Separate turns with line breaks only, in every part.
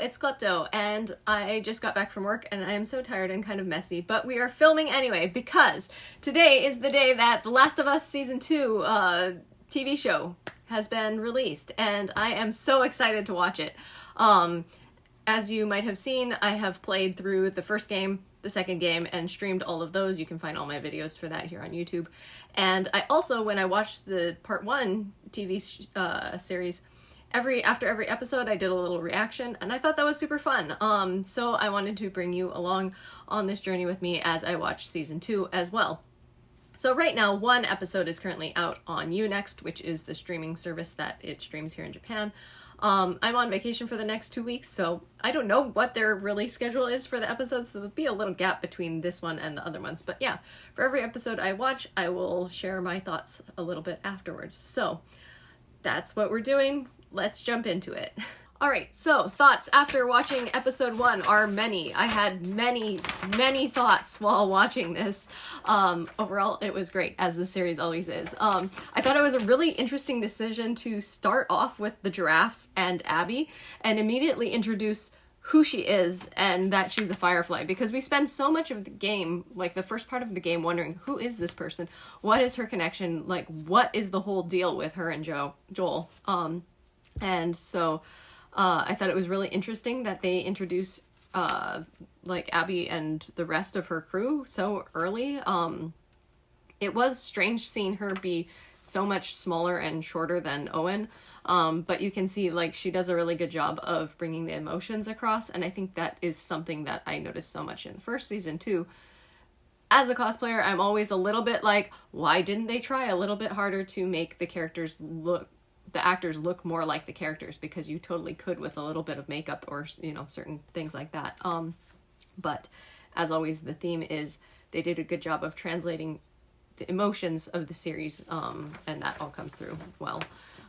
it's Klepto, and I just got back from work, and I am so tired and kind of messy, but we are filming anyway, because today is the day that The Last of Us Season 2 TV show has been released, and I am so excited to watch it. As you might have seen, I have played through the first game, the second game, and streamed all of those. You can find all my videos for that here on YouTube. And I also, when I watched the Part 1 TV series, after every episode I did a little reaction, and I thought that was super fun. So I wanted to bring you along on this journey with me as I watch Season 2 as well. So right now, one episode is currently out on Unext, which is the streaming service that it streams here in Japan. I'm on vacation for the next 2 weeks, so I don't know what their release schedule is for the episodes, so there'll be a little gap between this one and the other ones. But yeah, for every episode I watch, I will share my thoughts a little bit afterwards. So that's what we're doing. Let's jump into it. Alright, so thoughts after watching episode 1 are many. I had many thoughts while watching this. Overall, it was great, as the series always is. I thought it was a really interesting decision to start off with the giraffes and Abby, and immediately introduce who she is and that she's a Firefly, because we spend so much of the game, like the first part of the game, wondering who is this person? What is her connection? Like, what is the whole deal with her and Joel? And so I thought it was really interesting that they introduce like Abby and the rest of her crew so early. It was strange seeing her be so much smaller and shorter than Owen, but you can see like she does a really good job of bringing the emotions across, and I think that is something that I noticed so much in the first season too. As a cosplayer, I'm always a little bit like, why didn't they try a little bit harder to make the actors look more like the characters, because you totally could with a little bit of makeup or, you know, certain things like that. But as always, the theme is they did a good job of translating the emotions of the series, and that all comes through well.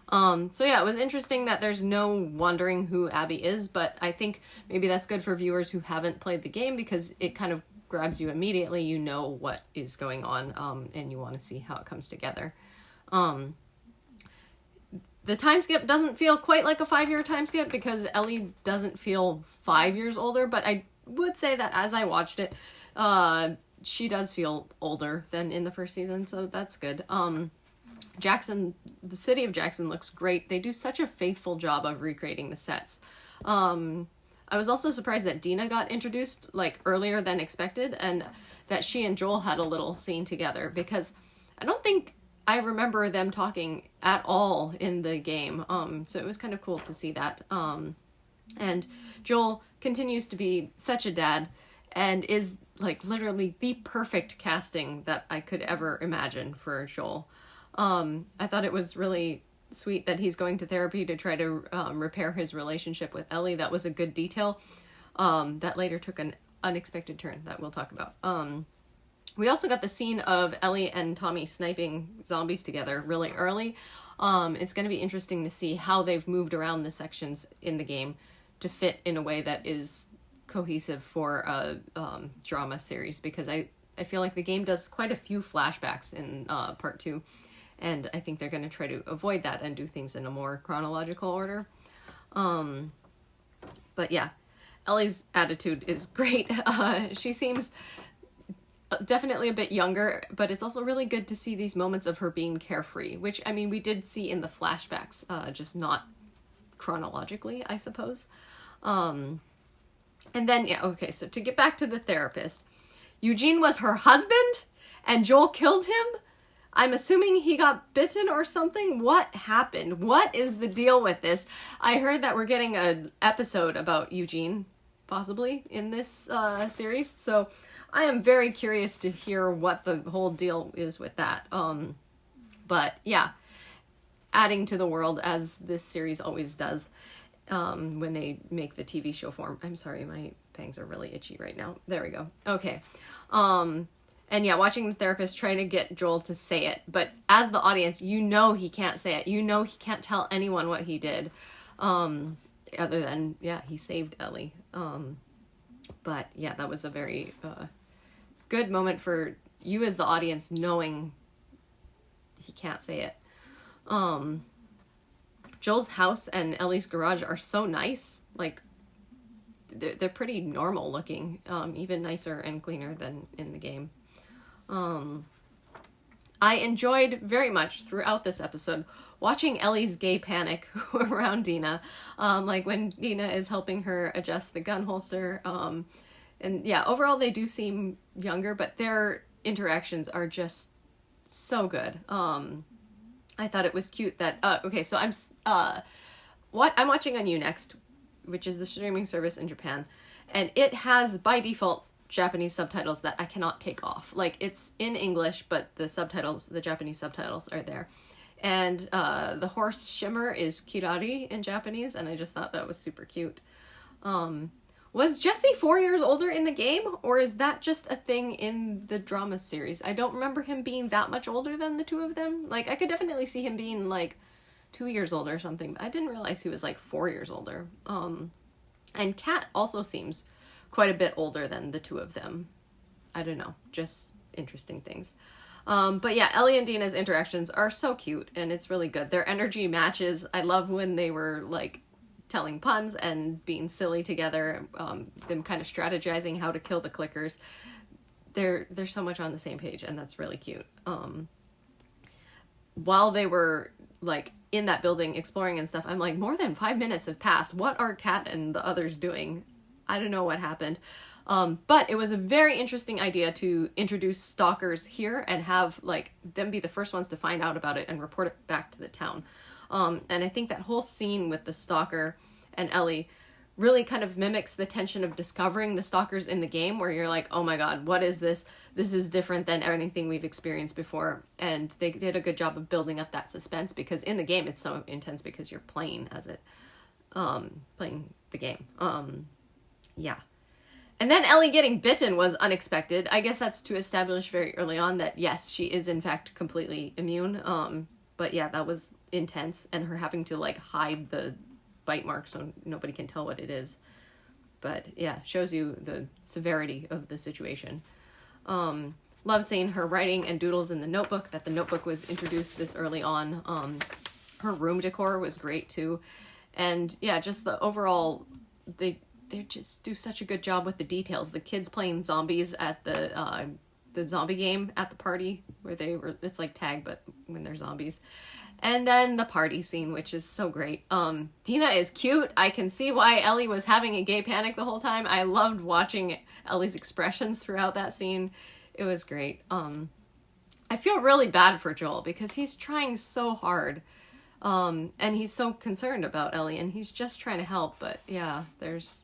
So yeah, it was interesting that there's no wondering who Abby is, but I think maybe that's good for viewers who haven't played the game, because it kind of grabs you immediately. You know what is going on, and you want to see how it comes together. The time skip doesn't feel quite like a 5-year time skip, because Ellie doesn't feel 5 years older, but I would say that as I watched it, she does feel older than in the first season, so that's good. Jackson, the city of Jackson looks great. They do such a faithful job of recreating the sets. I was also surprised that Dina got introduced like earlier than expected, and that she and Joel had a little scene together, because I don't think I remember them talking at all in the game, so it was kind of cool to see that. And Joel continues to be such a dad, and is like literally the perfect casting that I could ever imagine for Joel. I thought it was really sweet that he's going to therapy to try to repair his relationship with Ellie. That was a good detail that later took an unexpected turn that we'll talk about. We also got the scene of Ellie and Tommy sniping zombies together really early. It's going to be interesting to see how they've moved around the sections in the game to fit in a way that is cohesive for a drama series, because I feel like the game does quite a few flashbacks in part 2, and I think they're going to try to avoid that and do things in a more chronological order. But yeah, Ellie's attitude is great. She seems definitely a bit younger, but it's also really good to see these moments of her being carefree, which, I mean, we did see in the flashbacks, just not chronologically, I suppose. And then, yeah, okay, so to get back to the therapist, Eugene was her husband, and Joel killed him? I'm assuming he got bitten or something? What happened? What is the deal with this? I heard that we're getting an episode about Eugene, possibly, in this series, so I am very curious to hear what the whole deal is with that. But yeah, adding to the world, as this series always does, when they make the TV show form. I'm sorry, my fangs are really itchy right now. There we go. Okay. And yeah, watching the therapist try to get Joel to say it, but as the audience, you know he can't say it. You know he can't tell anyone what he did, other than, yeah, he saved Ellie. But yeah, that was a very good moment for you as the audience, knowing he can't say it. Joel's house and Ellie's garage are so nice. Like, they're pretty normal looking, even nicer and cleaner than in the game. I enjoyed very much throughout this episode watching Ellie's gay panic around Dina, like when Dina is helping her adjust the gun holster. And yeah, overall they do seem younger, but their interactions are just so good. I thought it was cute that okay, so I'm watching on Unext, which is the streaming service in Japan, and it has by default Japanese subtitles that I cannot take off. Like, it's in English, but the subtitles, the Japanese subtitles are there. And the horse Shimmer is Kirari in Japanese, and I just thought that was super cute. Was Jesse 4 years older in the game, or is that just a thing in the drama series? I don't remember him being that much older than the two of them. Like, I could definitely see him being, like, 2 years older or something, but I didn't realize he was, like, 4 years older. And Kat also seems quite a bit older than the two of them. I don't know, just interesting things. But yeah, Ellie and Dina's interactions are so cute, and it's really good. Their energy matches. I love when they were, like, telling puns and being silly together, them kind of strategizing how to kill the clickers. They're so much on the same page, and that's really cute. While they were, like, in that building exploring and stuff, I'm like, more than 5 minutes have passed. What are Kat and the others doing? I don't know what happened. But it was a very interesting idea to introduce stalkers here and have, like, them be the first ones to find out about it and report it back to the town. And I think that whole scene with the stalker and Ellie really kind of mimics the tension of discovering the stalkers in the game, where you're like, oh my god, what is this? This is different than anything we've experienced before. And they did a good job of building up that suspense, because in the game it's so intense because you're playing as it, playing the game. Yeah. And then Ellie getting bitten was unexpected. I guess that's to establish very early on that, yes, she is in fact completely immune. But yeah, that was intense, and her having to, like, hide the bite mark so nobody can tell what it is. But yeah, shows you the severity of the situation. Love seeing her writing and doodles in the notebook, that the notebook was introduced this early on. Her room decor was great too. And yeah, just the overall, they just do such a good job with the details. The kids playing zombies at the zombie game at the party, where it's like tag, but when they're zombies. And then the party scene, which is so great. Dina is cute. I can see why Ellie was having a gay panic the whole time. I loved watching Ellie's expressions throughout that scene. It was great. I feel really bad for Joel, because he's trying so hard. And he's so concerned about Ellie, and he's just trying to help. But yeah, there's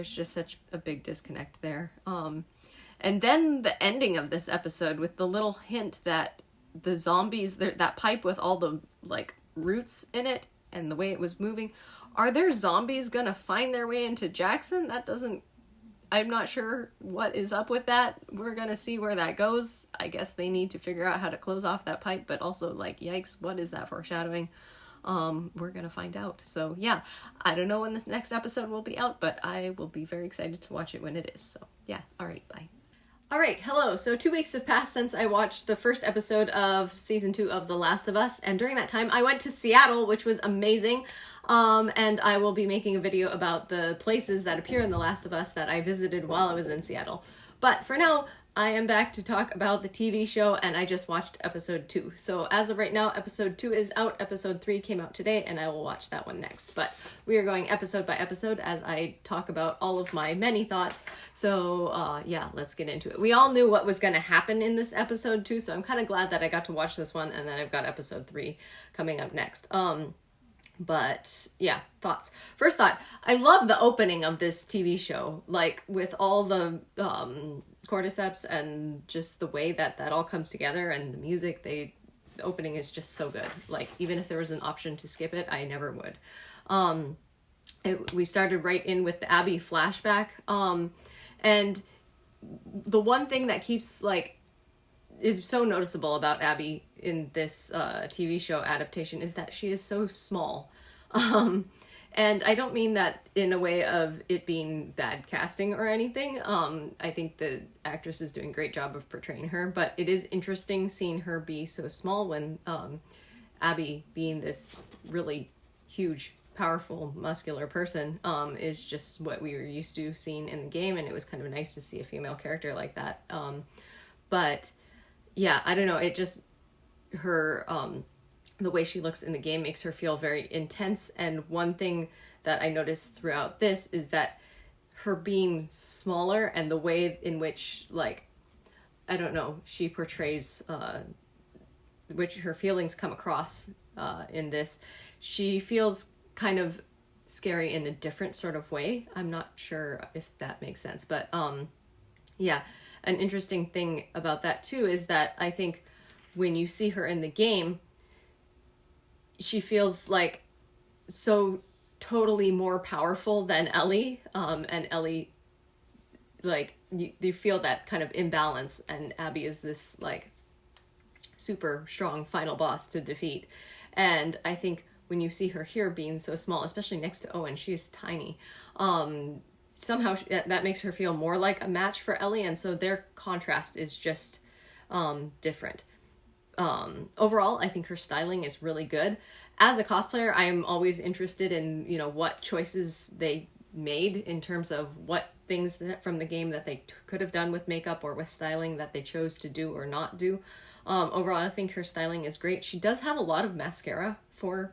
just such a big disconnect there. And then the ending of this episode with the little hint that the zombies, that pipe with all the, like, roots in it and the way it was moving, are there zombies gonna find their way into Jackson? I'm not sure what is up with that. We're gonna see where that goes. I guess they need to figure out how to close off that pipe, but also, like, yikes, what is that foreshadowing? We're gonna find out. So yeah, I don't know when this next episode will be out, but I will be very excited to watch it when it is. So yeah, alright, bye. Alright, hello. So 2 weeks have passed since I watched the first episode of season 2 of The Last of Us, and during that time I went to Seattle, which was amazing. And I will be making a video about the places that appear in The Last of Us that I visited while I was in Seattle. But for now, I am back to talk about the TV show, and I just watched episode 2. So as of right now, episode 2 is out, episode 3 came out today, and I will watch that one next. But we are going episode by episode as I talk about all of my many thoughts. So yeah, let's get into it. We all knew what was going to happen in this episode 2, so I'm kind of glad that I got to watch this one, and then I've got episode 3 coming up next. But yeah, thoughts. First thought, I love the opening of this TV show, like with all the cordyceps and just the way that all comes together, and the music. The opening is just so good. Like, even if there was an option to skip it, I never would. We started right in with the Abby flashback, and the one thing that keeps, like, is so noticeable about Abby in this TV show adaptation is that she is so small. And I don't mean that in a way of it being bad casting or anything. I think the actress is doing a great job of portraying her, but it is interesting seeing her be so small when Abby, being this really huge powerful, muscular person is just what we were used to seeing in the game, and it was kind of nice to see a female character like that. But yeah, I don't know, it just, her, the way she looks in the game makes her feel very intense, and one thing that I noticed throughout this is that her being smaller and the way in which, like, I don't know, she portrays, which her feelings come across in this, she feels kind of scary in a different sort of way. I'm not sure if that makes sense, but yeah, an interesting thing about that too is that I think when you see her in the game, she feels like so totally more powerful than Ellie, and Ellie, like, you feel that kind of imbalance, and Abby is this like super strong final boss to defeat. And I think when you see her here being so small, especially next to Owen, she's tiny, somehow that makes her feel more like a match for Ellie, and so their contrast is just different. Overall, I think her styling is really good. As a cosplayer, I am always interested in, you know, what choices they made in terms of what things from the game that they could have done with makeup or with styling that they chose to do or not do. Overall, I think her styling is great. She does have a lot of mascara for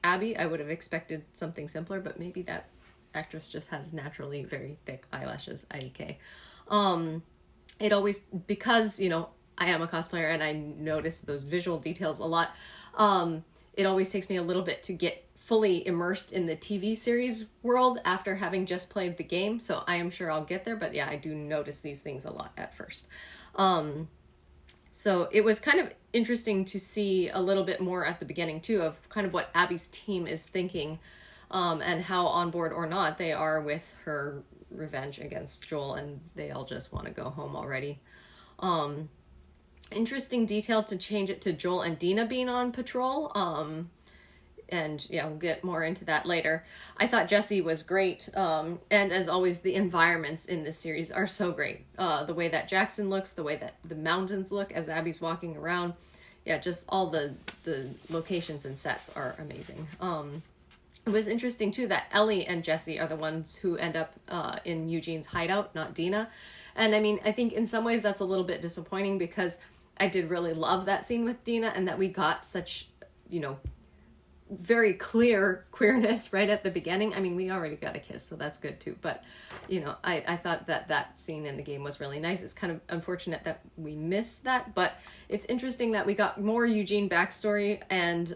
Abby. I would have expected something simpler, but maybe that actress just has naturally very thick eyelashes, IDK. It always, because, you know, I am a cosplayer and I notice those visual details a lot, it always takes me a little bit to get fully immersed in the TV series world after having just played the game, so I am sure I'll get there, but yeah, I do notice these things a lot at first. So it was kind of interesting to see a little bit more at the beginning too of kind of what Abby's team is thinking, and how on board or not they are with her revenge against Joel, and they all just want to go home already. Interesting detail to change it to Joel and Dina being on patrol. And yeah, we'll get more into that later. I thought Jessie was great. And as always, the environments in this series are so great. The way that Jackson looks, the way that the mountains look as Abby's walking around. Yeah, just all the locations and sets are amazing. It was interesting too that Ellie and Jessie are the ones who end up in Eugene's hideout, not Dina. And I mean, I think in some ways that's a little bit disappointing because I did really love that scene with Dina, and that we got such, you know, very clear queerness right at the beginning. I mean, we already got a kiss, so that's good too. But, you know, I thought that scene in the game was really nice. It's kind of unfortunate that we missed that, but it's interesting that we got more Eugene backstory, and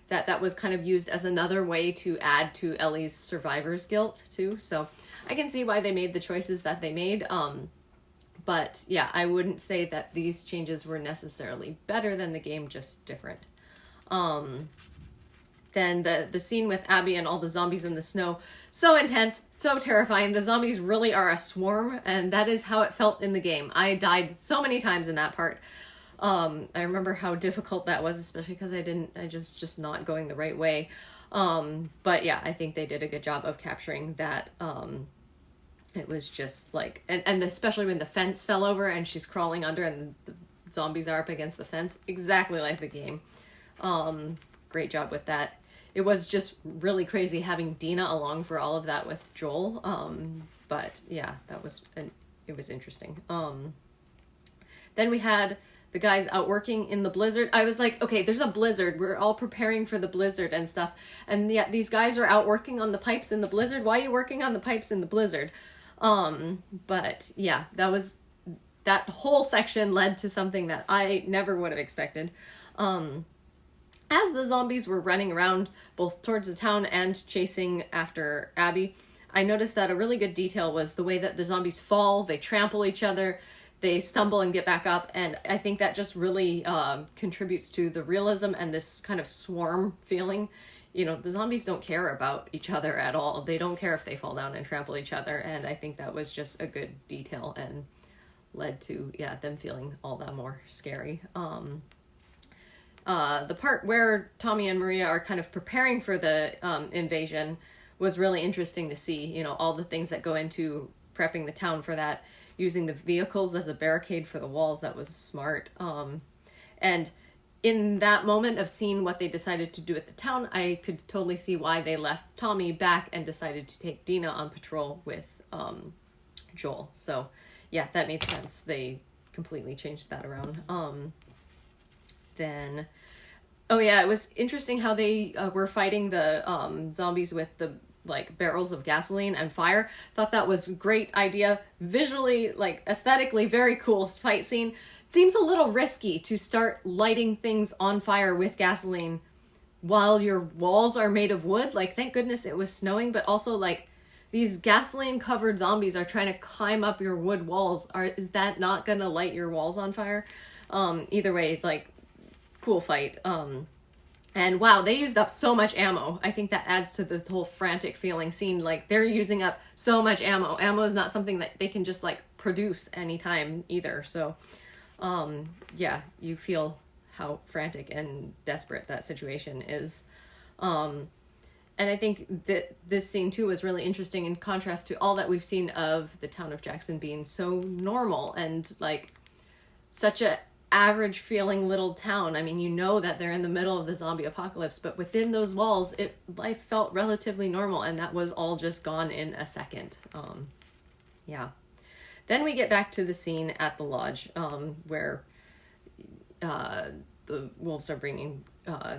that was kind of used as another way to add to Ellie's survivor's guilt too. So I can see why they made the choices that they made. But yeah, I wouldn't say that these changes were necessarily better than the game, just different. Then the scene with Abby and all the zombies in the snow, so intense, so terrifying. The zombies really are a swarm, and that is how it felt in the game. I died so many times in that part. I remember how difficult that was, especially because I just not going the right way. But yeah, I think they did a good job of capturing that. It was just like, and especially when the fence fell over and she's crawling under and the zombies are up against the fence, exactly like the game. Great job with that. It was just really crazy having Dina along for all of that with Joel. But yeah, it was interesting. Then we had the guys out working in the blizzard. I was like, okay, there's a blizzard. We're all preparing for the blizzard and stuff. And yeah, these guys are out working on the pipes in the blizzard. Why are you working on the pipes in the blizzard? But yeah, that whole section led to something that I never would have expected. As the zombies were running around both towards the town and chasing after Abby, I noticed that a really good detail was the way that the zombies fall, they trample each other, they stumble and get back up, and I think that just really contributes to the realism and this kind of swarm feeling. You know, the zombies don't care about each other at all. They don't care if they fall down and trample each other, and I think that was just a good detail and led to, yeah, them feeling all that more scary. The part where Tommy and Maria are kind of preparing for the invasion was really interesting to see, you know, all the things that go into prepping the town for that, using the vehicles as a barricade for the walls. That was smart. And in that moment of seeing what they decided to do at the town, I could totally see why they left Tommy back and decided to take Dina on patrol with Joel. So yeah, that made sense. They completely changed that around. Then, oh yeah, it was interesting how they were fighting the zombies with the like barrels of gasoline and fire. Thought that was a great idea. Visually, like aesthetically, very cool fight scene. Seems a little risky to start lighting things on fire with gasoline while your walls are made of wood. Like, thank goodness it was snowing, but also like these gasoline covered zombies are trying to climb up your wood walls. Is that not gonna light your walls on fire? Either way, like, cool fight. And wow, they used up so much ammo. I think that adds to the whole frantic feeling scene. Like, they're using up so much ammo. Ammo is not something that they can just like produce anytime either. So yeah, you feel how frantic and desperate that situation is. And I think that this scene too was really interesting in contrast to all that we've seen of the town of Jackson being so normal and like such a average feeling little town. I mean, you know that they're in the middle of the zombie apocalypse, but within those walls, life felt relatively normal, and that was all just gone in a second. Yeah. Then we get back to the scene at the lodge, where the wolves are bringing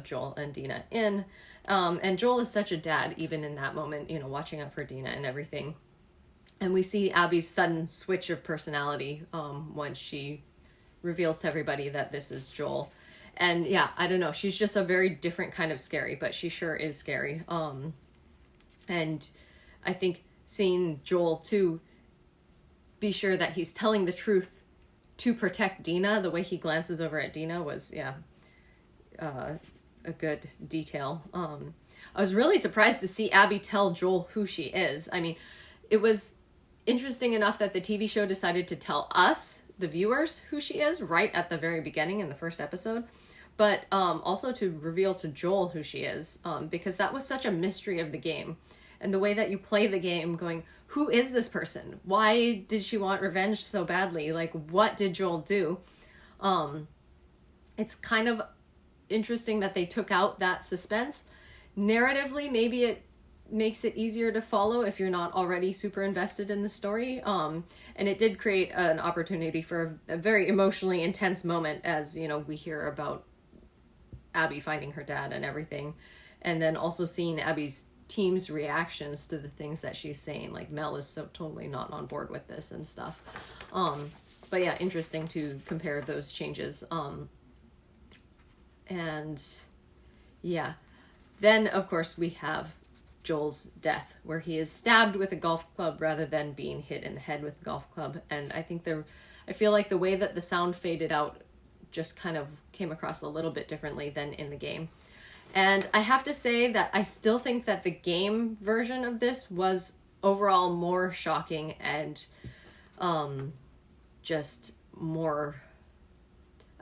Joel and Dina in. And Joel is such a dad, even in that moment, you know, watching out for Dina and everything. And we see Abby's sudden switch of personality once she reveals to everybody that this is Joel. And yeah, I don't know, she's just a very different kind of scary, but she sure is scary. And I think seeing Joel too be sure that he's telling the truth to protect Dina, the way he glances over at Dina was, yeah, a good detail. I was really surprised to see Abby tell Joel who she is. I mean, it was interesting enough that the TV show decided to tell us, the viewers, who she is right at the very beginning in the first episode, but also to reveal to Joel who she is, because that was such a mystery of the game. And the way that you play the game going, who is this person? Why did she want revenge so badly? Like, what did Joel do? It's kind of interesting that they took out that suspense. Narratively, maybe it makes it easier to follow if you're not already super invested in the story. And it did create an opportunity for a very emotionally intense moment as, you know, we hear about Abby finding her dad and everything. And then also seeing Abby's team's reactions to the things that she's saying. Like, Mel is so totally not on board with this and stuff. But yeah, interesting to compare those changes. And yeah, then of course we have Joel's death, where he is stabbed with a golf club rather than being hit in the head with a golf club. And I think I feel like the way that the sound faded out just kind of came across a little bit differently than in the game. And I have to say that I still think that the game version of this was overall more shocking and just more,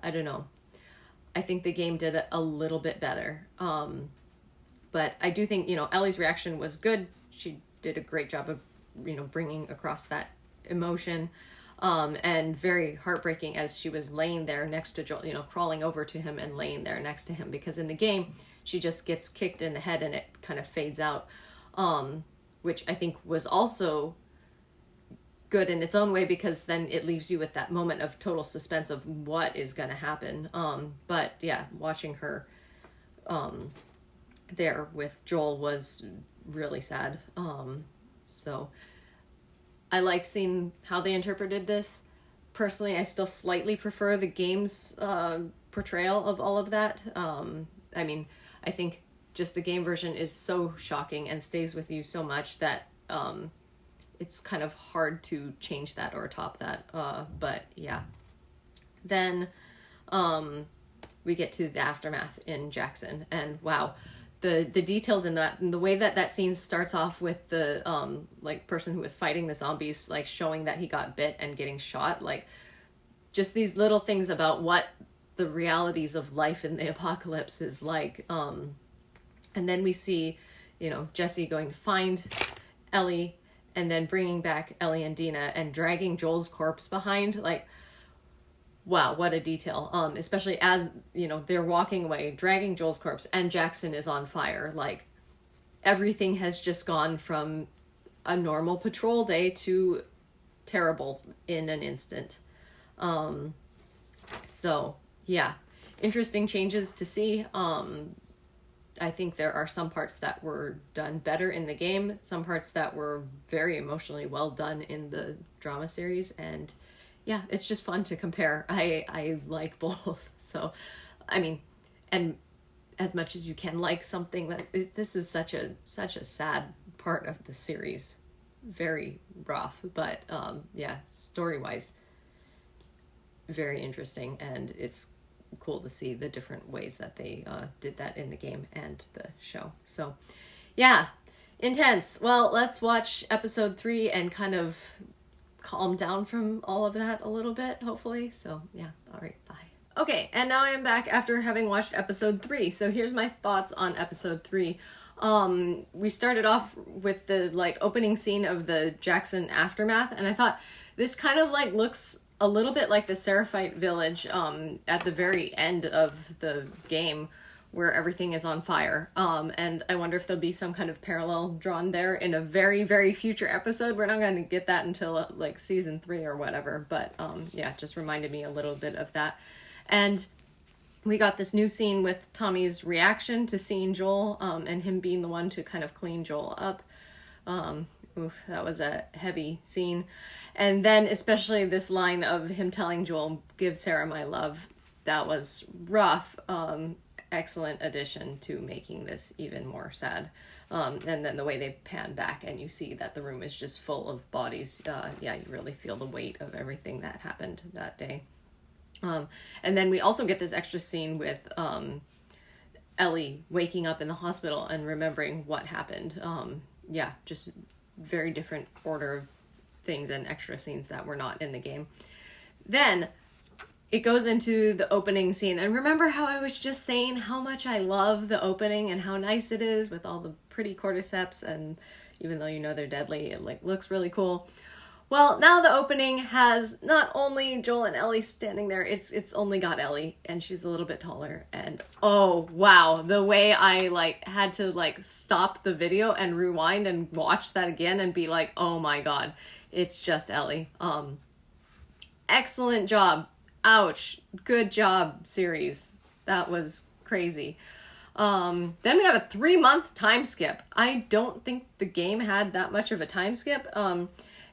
I don't know. I think the game did it a little bit better. But I do think, you know, Ellie's reaction was good. She did a great job of, you know, bringing across that emotion. And very heartbreaking as she was laying there next to Joel, you know, crawling over to him and laying there next to him. Because in the game, she just gets kicked in the head and it kind of fades out. Which I think was also good in its own way, because then it leaves you with that moment of total suspense of what is going to happen. But yeah, watching her there with Joel was really sad. So I liked seeing how they interpreted this. Personally, I still slightly prefer the game's portrayal of all of that. I mean, I think just the game version is so shocking and stays with you so much that it's kind of hard to change that or top that. But yeah. Then we get to the aftermath in Jackson, and wow, the details in that, and the way that scene starts off with the like person who was fighting the zombies, like showing that he got bit and getting shot, like just these little things about what the realities of life in the apocalypse is like. And then we see, you know, Jesse going to find Ellie and then bringing back Ellie and Dina and dragging Joel's corpse behind. Like, wow, what a detail. Especially as, you know, they're walking away, dragging Joel's corpse, and Jackson is on fire. Like, everything has just gone from a normal patrol day to terrible in an instant. So, yeah. Interesting changes to see. I think there are some parts that were done better in the game, some parts that were very emotionally well done in the drama series, and yeah, it's just fun to compare. I like both. So, I mean, and as much as you can like something that this is such a sad part of the series, very rough, but yeah, story-wise, very interesting, and it's cool to see the different ways that they did that in the game and the show. So yeah, intense. Well, let's watch episode 3 and kind of calm down from all of that a little bit, hopefully. So yeah, all right, bye. Okay, and now I am back after having watched episode 3. So here's my thoughts on episode 3. We started off with the like opening scene of the Jackson aftermath, and I thought this kind of like looks a little bit like the Seraphite village at the very end of the game where everything is on fire. And I wonder if there'll be some kind of parallel drawn there in a very, very future episode. We're not going to get that until like season 3 or whatever. But yeah, just reminded me a little bit of that. And we got this new scene with Tommy's reaction to seeing Joel and him being the one to kind of clean Joel up. Oof, that was a heavy scene. And then especially this line of him telling Joel, "Give Sarah my love." That was rough. Excellent addition to making this even more sad. And then the way they pan back and you see that the room is just full of bodies. Yeah, you really feel the weight of everything that happened that day. And then we also get this extra scene with Ellie waking up in the hospital and remembering what happened. Yeah, just very different order of things and extra scenes that were not in the game. Then it goes into the opening scene, and remember how I was just saying how much I love the opening and how nice it is with all the pretty cordyceps, and even though you know they're deadly, it like looks really cool. Well, now the opening has not only Joel and Ellie standing there, it's only got Ellie, and she's a little bit taller, and oh wow, the way I like had to like stop the video and rewind and watch that again and be like, oh my god, it's just Ellie. Excellent job. Ouch. Good job, series. That was crazy. Then we have a 3-month time skip. I don't think the game had that much of a time skip.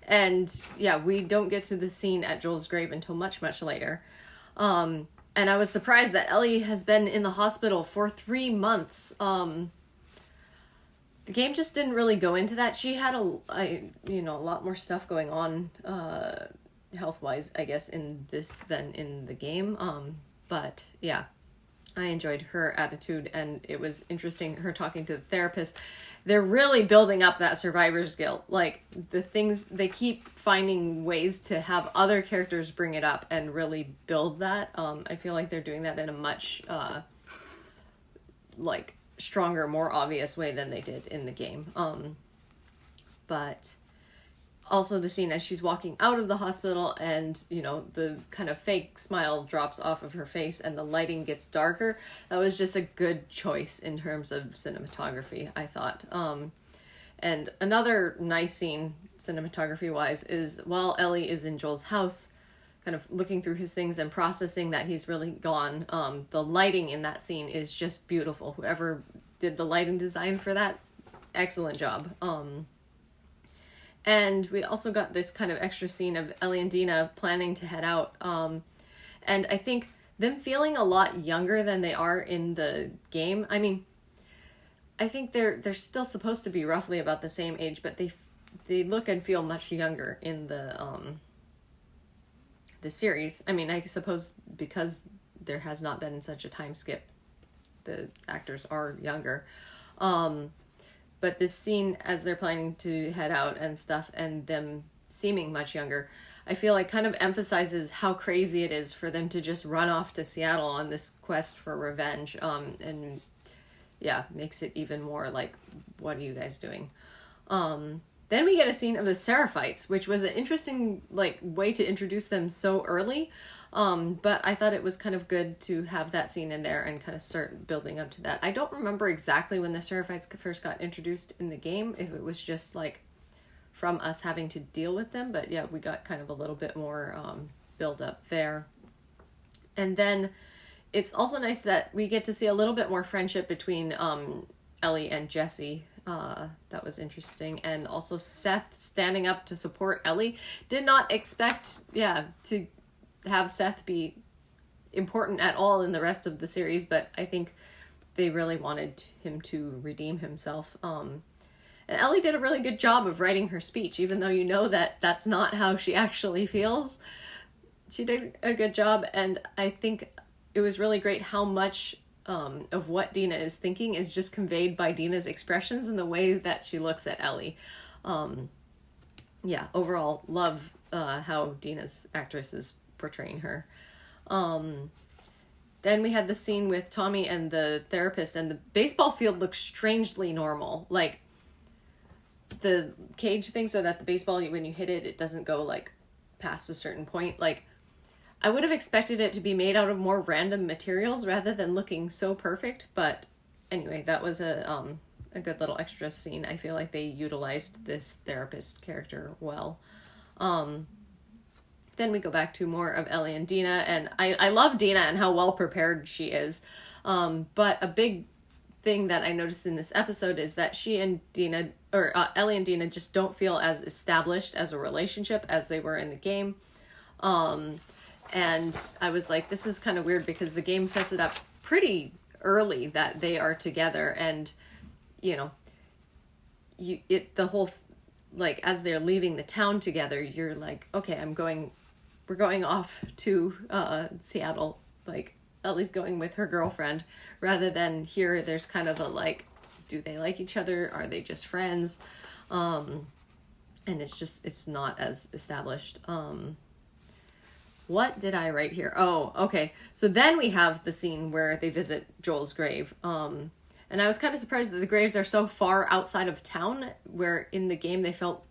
And yeah, we don't get to the scene at Joel's grave until much, much later. And I was surprised that Ellie has been in the hospital for 3 months. The game just didn't really go into that. She had a lot more stuff going on, health-wise, I guess, in this than in the game. But yeah, I enjoyed her attitude, and it was interesting, her talking to the therapist. They're really building up that survivor's guilt. Like, the things, they keep finding ways to have other characters bring it up and really build that. I feel like they're doing that in a much, stronger, more obvious way than they did in the game. But also the scene as she's walking out of the hospital and, the kind of fake smile drops off of her face and the lighting gets darker. That was just a good choice in terms of cinematography, I thought. And another nice scene, cinematography-wise, is while Ellie is in Joel's house, kind of looking through his things and processing that he's really gone. The lighting in that scene is just beautiful. Whoever did the lighting design for that, excellent job. And we also got this kind of extra scene of Ellie and Dina planning to head out. And I think them feeling a lot younger than they are in the game. I mean, I think they're still supposed to be roughly about the same age, but they look and feel much younger in the series. I mean, I suppose because there has not been such a time skip, the actors are younger. But this scene as they're planning to head out and stuff and them seeming much younger, I feel like kind of emphasizes how crazy it is for them to just run off to Seattle on this quest for revenge. And yeah, makes it even more like, what are you guys doing? Then we get a scene of the Seraphites, which was an interesting way to introduce them so early. But I thought it was kind of good to have that scene in there and kind of start building up to that. I don't remember exactly when the Seraphites first got introduced in the game, if it was just like from us having to deal with them, but yeah, we got kind of a little bit more build up there. And then it's also nice that we get to see a little bit more friendship between Ellie and Jesse. That was interesting. And also Seth standing up to support Ellie. Did not expect, to have Seth be important at all in the rest of the series, but I think they really wanted him to redeem himself. And Ellie did a really good job of writing her speech, even though you know that that's not how she actually feels. She did a good job, and I think it was really great how much of what Dina is thinking is just conveyed by Dina's expressions and the way that she looks at Ellie. Overall, love how Dina's actress is portraying her. Then we had the scene with Tommy and the therapist, and the baseball field looks strangely normal. Like, the cage thing so that the baseball, when you hit it, it doesn't go, like, past a certain point. Like, I would have expected it to be made out of more random materials rather than looking so perfect. But anyway, that was a good little extra scene. I feel like they utilized this therapist character well. Then we go back to more of Ellie and Dina, and I love Dina and how well prepared she is. But a big thing that I noticed in this episode is that she and Dina, or Ellie and Dina, just don't feel as established as a relationship as they were in the game. And I was like, this is kind of weird because the game sets it up pretty early that they are together, and as they're leaving the town together, you're like, okay, we're going off to Seattle, like Ellie's going with her girlfriend, rather than here there's kind of a like, do they like each other, are they just friends? And it's not as established. What did I write here? Oh, okay. So then we have the scene where they visit Joel's grave. And I was kind of surprised that the graves are so far outside of town, where in the game they felt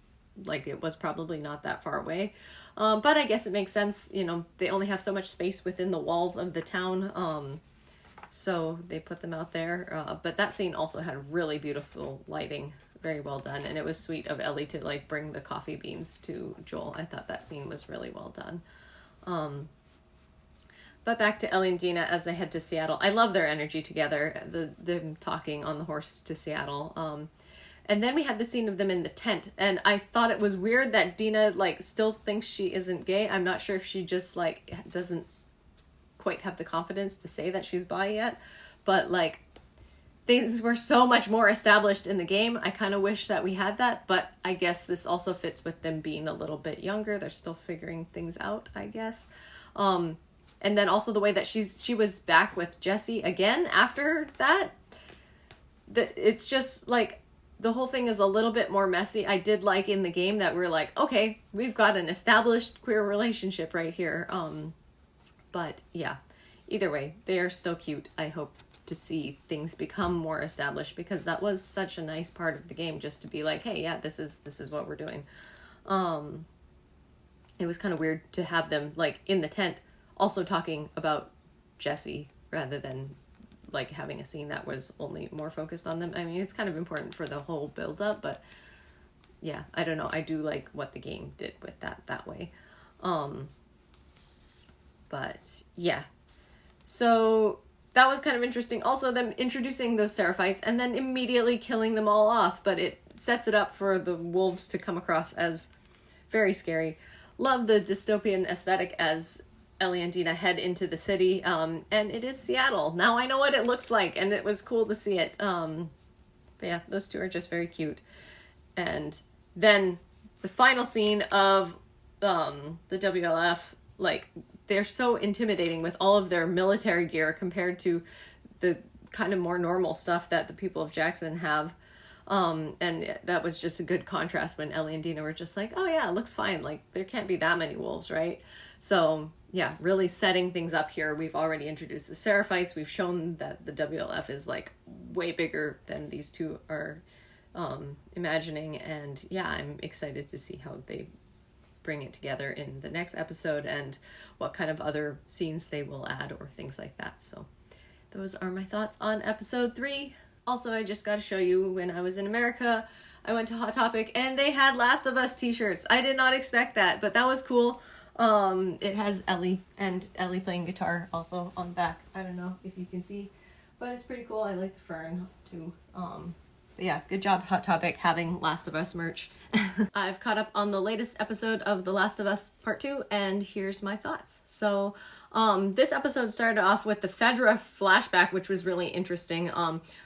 like it was probably not that far away. But I guess it makes sense. They only have so much space within the walls of the town. So they put them out there. But that scene also had really beautiful lighting. Very well done. And it was sweet of Ellie to like bring the coffee beans to Joel. I thought that scene was really well done. But back to Ellie and Dina as they head to Seattle. I love their energy together, them talking on the horse to Seattle. And then we had the scene of them in the tent, and I thought it was weird that Dina like still thinks she isn't gay. I'm not sure if she just like doesn't quite have the confidence to say that she's bi yet, but like things were so much more established in the game. I kind of wish that we had that, but I guess this also fits with them being a little bit younger. They're still figuring things out, I guess. And then also the way that she was back with Jesse again after that. It's just like the whole thing is a little bit more messy. I did like in the game that we're like, okay, we've got an established queer relationship right here. But yeah, either way, they are still cute. I hope to see things become more established, because that was such a nice part of the game, just to be like, hey, yeah, this is what we're doing. It was kind of weird to have them like in the tent also talking about Jesse rather than like having a scene that was only more focused on them. I mean, it's kind of important for the whole build up, but yeah, I don't know. I do like what the game did with that way. But yeah, so that was kind of interesting. Also, them introducing those Seraphites and then immediately killing them all off, but it sets it up for the wolves to come across as very scary. Love the dystopian aesthetic as Ellie and Dina head into the city, and it is Seattle. Now I know what it looks like, and it was cool to see it. But yeah, those two are just very cute. And then the final scene of the WLF, like, they're so intimidating with all of their military gear compared to the kind of more normal stuff that the people of Jackson have. And that was just a good contrast when Ellie and Dina were just like, oh yeah, it looks fine. Like, there can't be that many wolves, right? So yeah, really setting things up here. We've already introduced the Seraphites. We've shown that the WLF is like way bigger than these two are imagining. And yeah, I'm excited to see how they bring it together in the next episode and what kind of other scenes they will add or things like that. So those are my thoughts on episode 3. Also, I just got to show you, when I was in America, I went to Hot Topic and they had Last of Us t-shirts. I did not expect that, but that was cool. It has Ellie and Ellie playing guitar also on the back. I don't know if you can see, but it's pretty cool. I like the fern too. But yeah, good job Hot Topic having Last of Us merch. I've caught up on the latest episode of The Last of Us Part 2, and here's my thoughts. So, this episode started off with the Fedra flashback, which was really interesting.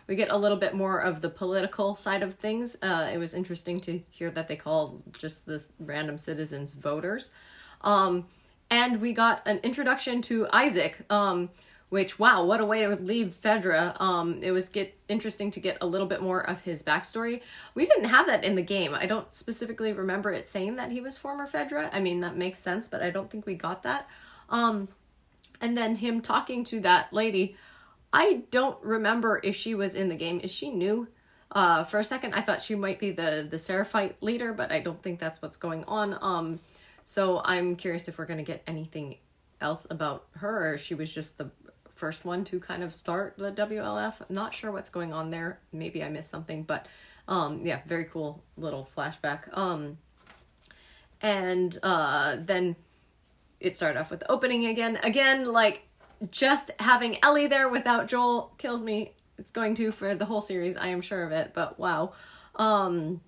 We get a little bit more of the political side of things. It was interesting to hear that they call just the random citizens voters. And we got an introduction to Isaac, which, wow, what a way to leave Fedra. It was interesting to get a little bit more of his backstory. We didn't have that in the game. I don't specifically remember it saying that he was former Fedra. I mean, that makes sense, but I don't think we got that. And then him talking to that lady, I don't remember if she was in the game. Is she new? For a second, I thought she might be the Seraphite leader, but I don't think that's what's going on. So I'm curious if we're going to get anything else about her, or she was just the first one to kind of start the WLF. I'm not sure what's going on there. Maybe I missed something, but yeah, very cool little flashback. And then it started off with the opening again. Again, like, just having Ellie there without Joel kills me. It's going to for the whole series, I am sure of it, but wow. And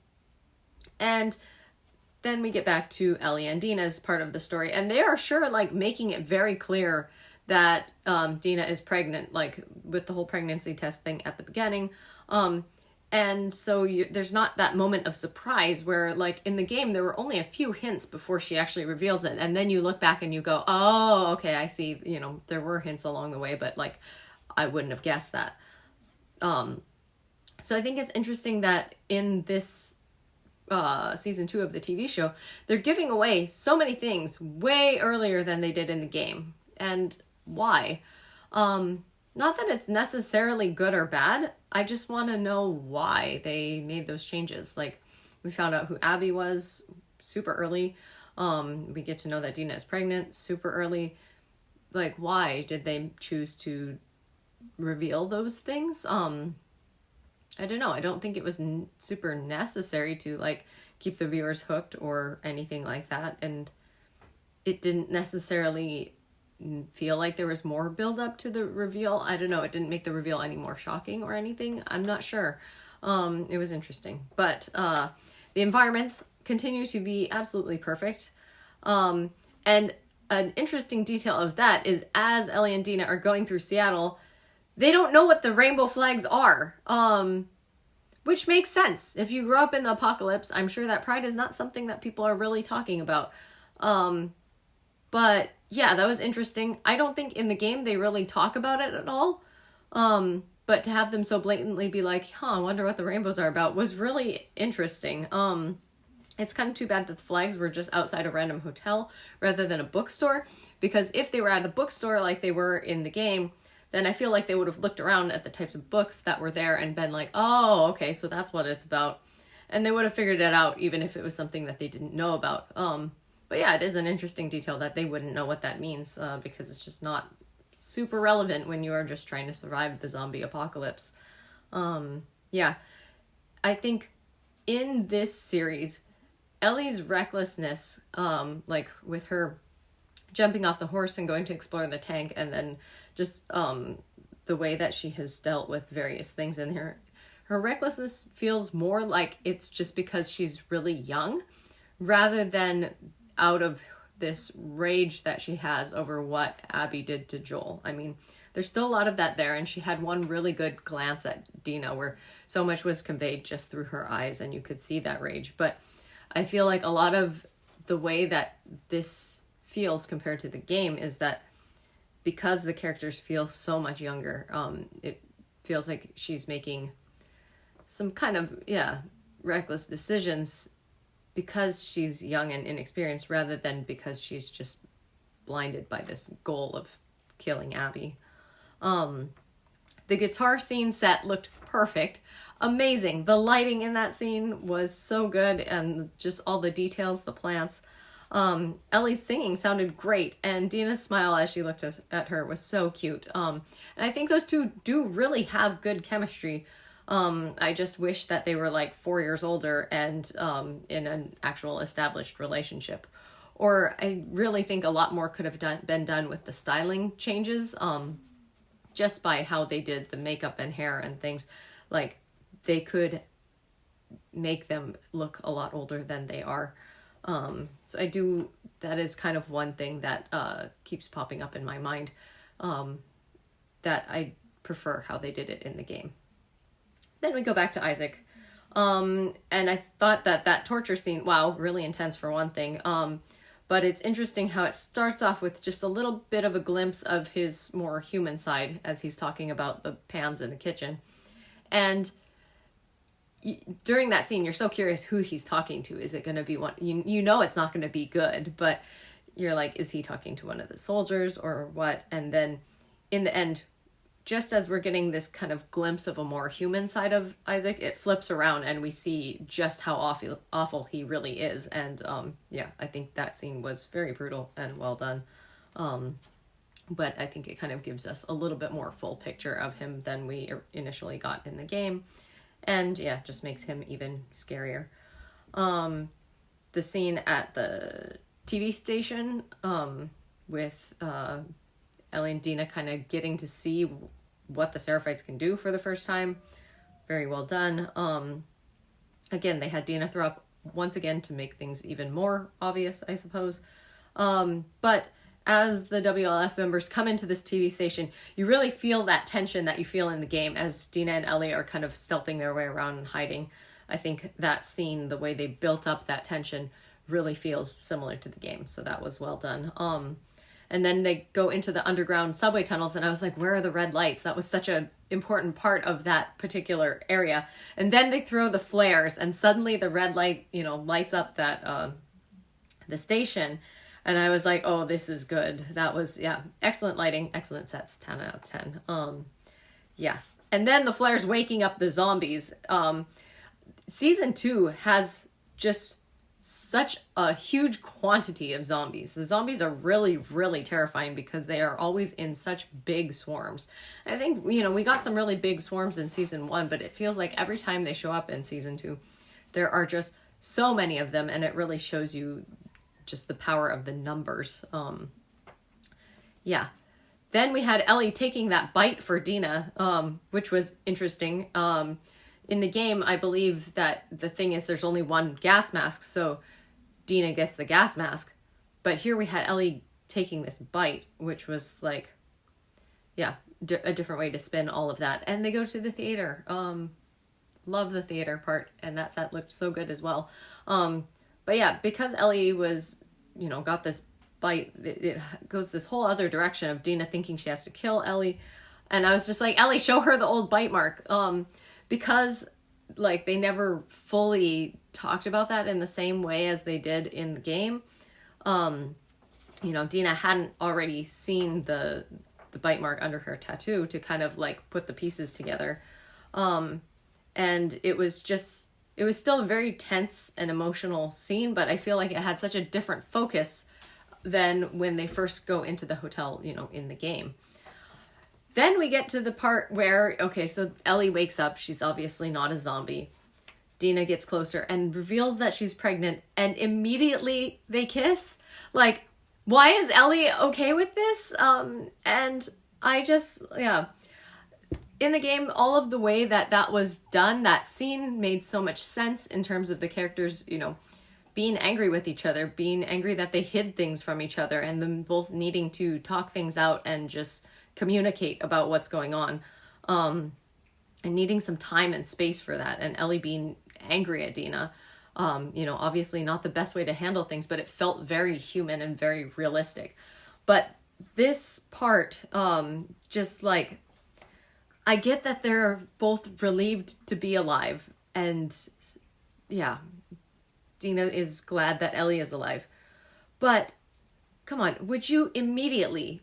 then we get back to Ellie and Dina's part of the story, and they are sure, like, making it very clear that Dina is pregnant, like, with the whole pregnancy test thing at the beginning. And so there's not that moment of surprise where, like, in the game, there were only a few hints before she actually reveals it. And then you look back and you go, oh, okay, I see, you know, there were hints along the way, but, like, I wouldn't have guessed that. So I think it's interesting that in this season 2 of the TV show, they're giving away so many things way earlier than they did in the game. And why? Not that it's necessarily good or bad. I just want to know why they made those changes. Like, we found out who Abby was super early. We get to know that Dina is pregnant super early. Like, why did they choose to reveal those things? I don't know. I don't think it was super necessary to, like, keep the viewers hooked or anything like that. And it didn't necessarily feel like there was more build up to the reveal. I don't know. It didn't make the reveal any more shocking or anything. I'm not sure. It was interesting. But the environments continue to be absolutely perfect. And an interesting detail of that is, as Ellie and Dina are going through Seattle, they don't know what the rainbow flags are. Which makes sense. If you grew up in the apocalypse, I'm sure that pride is not something that people are really talking about. But yeah, that was interesting. I don't think in the game they really talk about it at all. But to have them so blatantly be like, I wonder what the rainbows are about, was really interesting. It's kind of too bad that the flags were just outside a random hotel rather than a bookstore. Because if they were at a bookstore like they were in the game, then I feel like they would have looked around at the types of books that were there and been like, oh, okay, so that's what it's about. And they would have figured it out even if it was something that they didn't know about. But yeah, it is an interesting detail that they wouldn't know what that means because it's just not super relevant when you are just trying to survive the zombie apocalypse. Yeah, I think in this series, Ellie's recklessness, like with her jumping off the horse and going to explore the tank, and then just the way that she has dealt with various things in her recklessness feels more like it's just because she's really young rather than out of this rage that she has over what Abby did to Joel. I mean, there's still a lot of that there, and she had one really good glance at Dina where so much was conveyed just through her eyes and you could see that rage. But I feel like a lot of the way that this feels compared to the game is that because the characters feel so much younger, it feels like she's making some kind of, reckless decisions because she's young and inexperienced rather than because she's just blinded by this goal of killing Abby. The guitar scene set looked perfect. Amazing. The lighting in that scene was so good, and just all the details, the plants. Ellie's singing sounded great, and Dina's smile as she looked at her was so cute. And I think those two do really have good chemistry. I just wish that they were like 4 years older and in an actual established relationship. Or I really think a lot more could have been done with the styling changes, just by how they did the makeup and hair and things. Like, they could make them look a lot older than they are. So that is kind of one thing that keeps popping up in my mind, that I prefer how they did it in the game. Then we go back to Isaac. And I thought that torture scene, wow, really intense for one thing. But it's interesting how it starts off with just a little bit of a glimpse of his more human side as he's talking about the pans in the kitchen. And during that scene, you're so curious who he's talking to. Is it going to be one? You know it's not going to be good, but you're like, is he talking to one of the soldiers or what? And then in the end, just as we're getting this kind of glimpse of a more human side of Isaac, it flips around and we see just how awful he really is. And I think that scene was very brutal and well done. But I think it kind of gives us a little bit more full picture of him than we initially got in the game. And yeah, just makes him even scarier. The scene at the TV station with Ellie and Dina kind of getting to see what the Seraphites can do for the first time. Very well done. Again, they had Dina throw up once again to make things even more obvious, I suppose. But as the WLF members come into this TV station, you really feel that tension that you feel in the game as Dina and Ellie are kind of stealthing their way around and hiding. I think that scene, the way they built up that tension, really feels similar to the game. So that was well done. And then they go into the underground subway tunnels, and I was like, where are the red lights? That was such an important part of that particular area. And then they throw the flares, and suddenly the red light, lights up that the station. And I was like, oh, this is good. That was, excellent lighting, excellent sets, 10 out of 10. And then the flares waking up the zombies. Season 2 has just such a huge quantity of zombies. The zombies are really, really terrifying because they are always in such big swarms. I think, we got some really big swarms in season 1, but it feels like every time they show up in season 2, there are just so many of them, and it really shows you just the power of the numbers. Then we had Ellie taking that bite for Dina, which was interesting. In the game, I believe that the thing is there's only one gas mask, so Dina gets the gas mask. But here we had Ellie taking this bite, which was like, a different way to spin all of that. And they go to the theater. Love the theater part, and that set looked so good as well. But yeah, because Ellie was, got this bite, it goes this whole other direction of Dina thinking she has to kill Ellie. And I was just like, Ellie, show her the old bite mark. Because they never fully talked about that in the same way as they did in the game. Dina hadn't already seen the bite mark under her tattoo to kind of put the pieces together. And it was still a very tense and emotional scene, but I feel like it had such a different focus than when they first go into the hotel, in the game. Then we get to the part where, so Ellie wakes up. She's obviously not a zombie. Dina gets closer and reveals that she's pregnant, and immediately they kiss. Why is Ellie okay with this? And I just, in the game, all of the way that was done, that scene made so much sense in terms of the characters, being angry with each other, being angry that they hid things from each other, and them both needing to talk things out and just communicate about what's going on, and needing some time and space for that. And Ellie being angry at Dina, obviously not the best way to handle things, but it felt very human and very realistic. But this part, I get that they're both relieved to be alive, and Dina is glad that Ellie is alive. But come on, would you immediately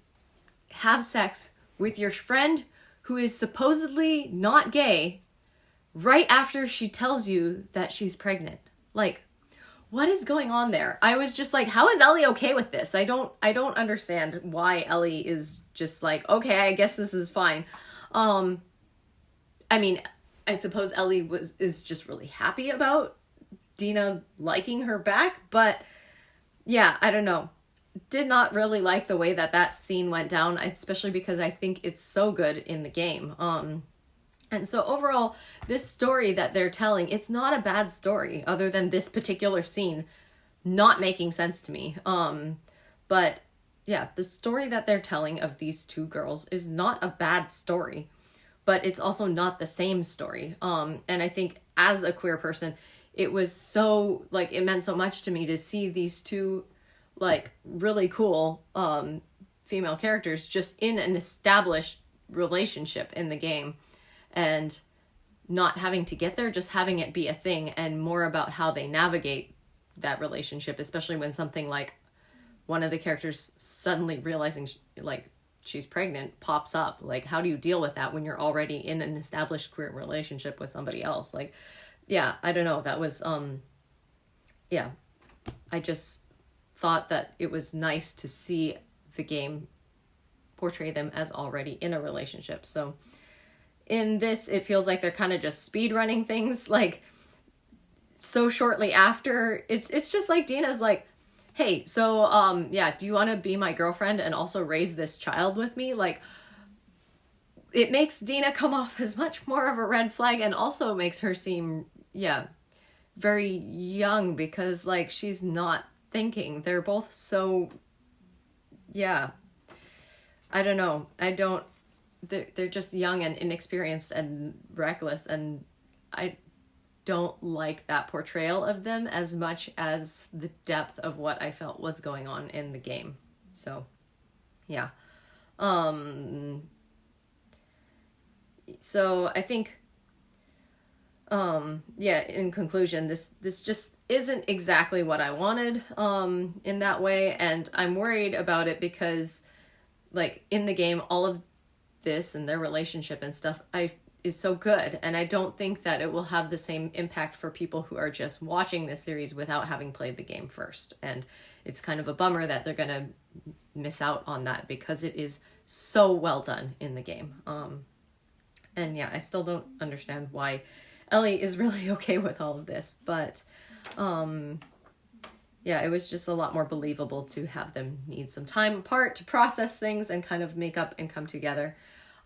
have sex with your friend who is supposedly not gay right after she tells you that she's pregnant? what is going on there? I was just like, how is Ellie okay with this? I don't understand why Ellie is just like, okay, I guess this is fine. I mean, I suppose Ellie is just really happy about Dina liking her back, but yeah, I don't know. Did not really like the way that scene went down, especially because I think it's so good in the game. And so overall, this story that they're telling, it's not a bad story, other than this particular scene not making sense to me. But yeah, the story that they're telling of these two girls is not a bad story, but it's also not the same story. And I think as a queer person, it was so, like, it meant so much to me to see these two, like, really cool female characters just in an established relationship in the game, and not having to get there, just having it be a thing, and more about how they navigate that relationship, especially when something like one of the characters suddenly realizing she's pregnant pops up. Like, how do you deal with that when you're already in an established queer relationship with somebody else? Like, yeah, I don't know. That was, yeah, I just thought that it was nice to see the game portray them as already in a relationship. So in this, it feels like they're kind of just speed running things, like, so shortly after. It's just like Dina's like, hey, so yeah, do you want to be my girlfriend and also raise this child with me? Like, it makes Dina come off as much more of a red flag, and also makes her seem, yeah, very young, because, like, she's not thinking. They're both so, yeah, I don't know. They're just young and inexperienced and reckless, and I don't like that portrayal of them as much as the depth of what I felt was going on in the game. So, yeah. So I think, yeah, in conclusion, this just isn't exactly what I wanted, in that way. And I'm worried about it because, like, in the game, all of this and their relationship and stuff is so good, and I don't think that it will have the same impact for people who are just watching this series without having played the game first. And it's kind of a bummer that they're gonna miss out on that, because it is so well done in the game. And yeah, I still don't understand why Ellie is really okay with all of this, but yeah, it was just a lot more believable to have them need some time apart to process things and kind of make up and come together.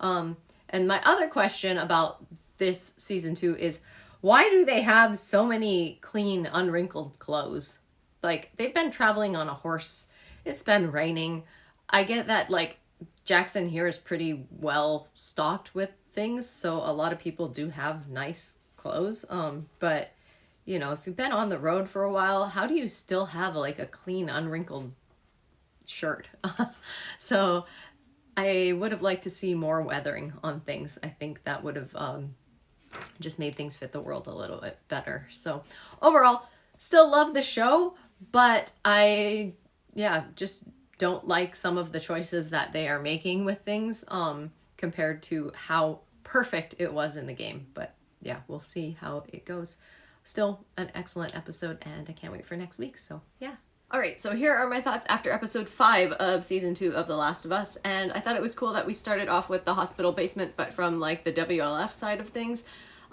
And my other question about this season 2 is, why do they have so many clean, unwrinkled clothes? Like, they've been traveling on a horse. It's been raining. I get that, like, Jackson here is pretty well stocked with things, so a lot of people do have nice clothes. But, you know, if you've been on the road for a while, how do you still have, like, a clean, unwrinkled shirt? So I would have liked to see more weathering on things. I think that would have just made things fit the world a little bit better. So overall, still love the show, but I, yeah, just don't like some of the choices that they are making with things, compared to how perfect it was in the game. But yeah, we'll see how it goes. Still an excellent episode, and I can't wait for next week. So yeah. Alright, so here are my thoughts after episode 5 of season 2 of The Last of Us, and I thought it was cool that we started off with the hospital basement, but from, like, the WLF side of things.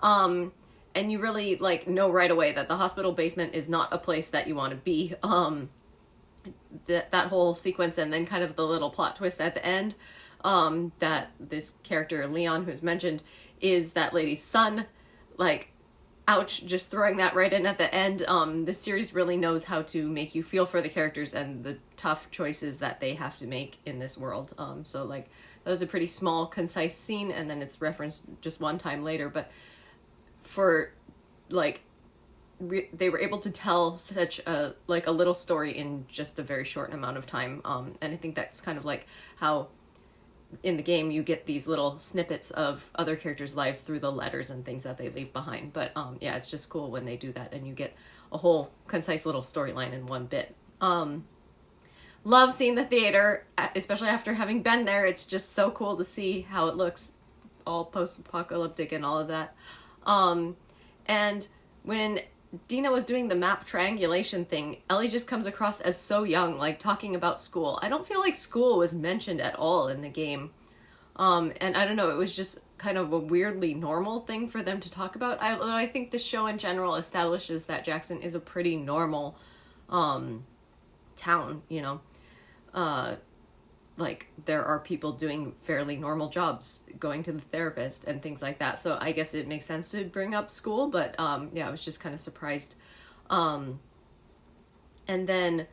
And you really, like, know right away that the hospital basement is not a place that you want to be. That whole sequence, and then kind of the little plot twist at the end, that this character, Leon, who's mentioned, is that lady's son. Like, ouch, just throwing that right in at the end. This series really knows how to make you feel for the characters and the tough choices that they have to make in this world. So, like, that was a pretty small, concise scene, and then it's referenced just one time later, but for, like, they were able to tell such a, like, a little story in just a very short amount of time. And I think that's kind of like how in the game you get these little snippets of other characters' lives through the letters and things that they leave behind. But yeah, it's just cool when they do that and you get a whole concise little storyline in one bit. Love seeing the theater, especially after having been there. It's just so cool to see how it looks, all post-apocalyptic and all of that. And when Dina was doing the map triangulation thing, Ellie just comes across as so young, like talking about school. I don't feel like school was mentioned at all in the game. And I don't know, it was just kind of a weirdly normal thing for them to talk about. Although I think the show in general establishes that Jackson is a pretty normal town, you know. Like, there are people doing fairly normal jobs, going to the therapist and things like that. So I guess it makes sense to bring up school, but yeah, I was just kind of surprised. And then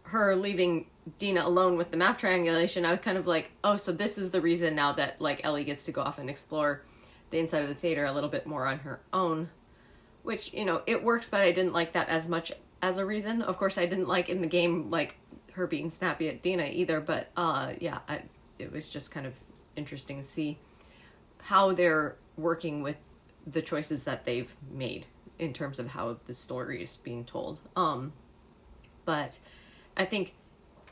her leaving Dina alone with the map triangulation, I was kind of like, oh, so this is the reason now that, like, Ellie gets to go off and explore the inside of the theater a little bit more on her own. Which, you know, it works, but I didn't like that as much as a reason. Of course, I didn't like in the game, like, her being snappy at Dina either, but yeah, it was just kind of interesting to see how they're working with the choices that they've made in terms of how the story is being told. But I think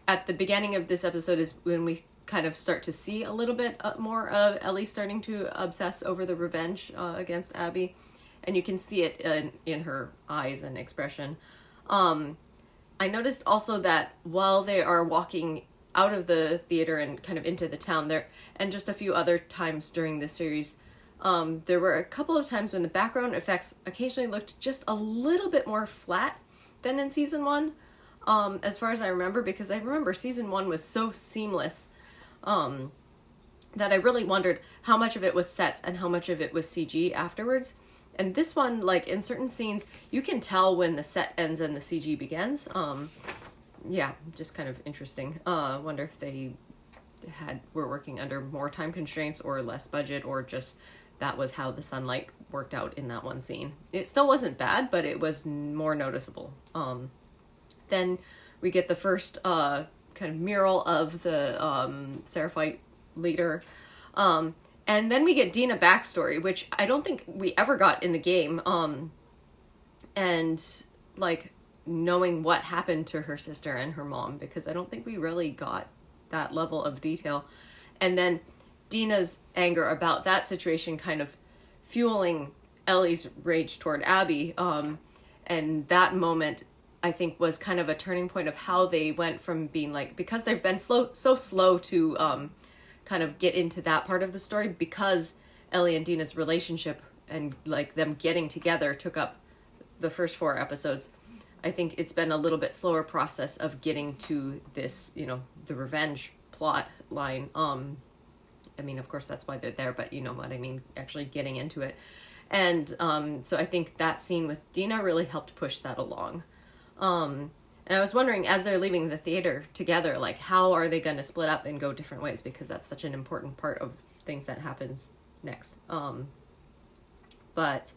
at the beginning of this episode is when we kind of start to see a little bit more of Ellie starting to obsess over the revenge against Abby, and you can see it in her eyes and expression. I noticed also that while they are walking out of the theater and kind of into the town there, and just a few other times during this series, there were a couple of times when the background effects occasionally looked just a little bit more flat than in season 1, as far as I remember, because I remember season 1 was so seamless that I really wondered how much of it was sets and how much of it was CG afterwards. And this one, like, in certain scenes, you can tell when the set ends and the CG begins. Yeah, just kind of interesting. Wonder if they were working under more time constraints or less budget, or just that was how the sunlight worked out in that one scene. It still wasn't bad, but it was more noticeable. Then we get the first kind of mural of the Seraphite leader. And then we get Dina backstory, which I don't think we ever got in the game. And, like, knowing what happened to her sister and her mom, because I don't think we really got that level of detail. And then Dina's anger about that situation kind of fueling Ellie's rage toward Abby. And that moment, I think, was kind of a turning point of how they went from being, like, because they've been so slow to kind of get into that part of the story, because Ellie and Dina's relationship and, like, them getting together took up the first 4 episodes. I think it's been a little bit slower process of getting to this, you know, the revenge plot line. I mean, of course, that's why they're there, but you know what I mean, actually getting into it. And so I think that scene with Dina really helped push that along. And I was wondering, as they're leaving the theater together, like, how are they going to split up and go different ways? Because that's such an important part of things that happens next. But,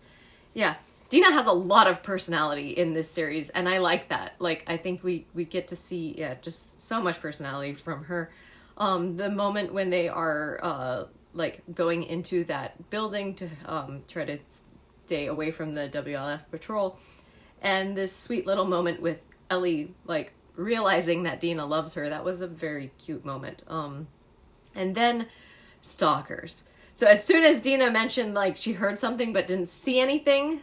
yeah, Dina has a lot of personality in this series, and I like that. Like, I think we get to see, yeah, just so much personality from her. The moment when they are, like, going into that building to try to stay away from the WLF patrol, and this sweet little moment with Ellie, like, realizing that Dina loves her, that was a very cute moment. And then stalkers. So as soon as Dina mentioned, like, she heard something but didn't see anything,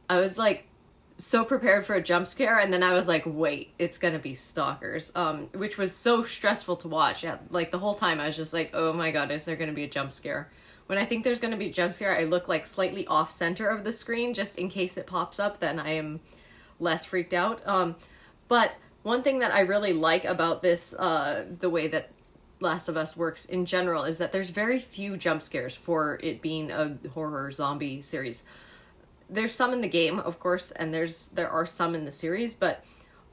I was, like, so prepared for a jump scare, and then I was like, wait, it's gonna be stalkers, which was so stressful to watch. Yeah, like, the whole time I was just like, oh my god, is there gonna be a jump scare? When I think there's gonna be a jump scare, I look, like, slightly off center of the screen, just in case it pops up, then I am less freaked out. But one thing that I really like about this, the way that Last of Us works in general, is that there's very few jump scares for it being a horror zombie series. There's some in the game, of course, and there are some in the series, but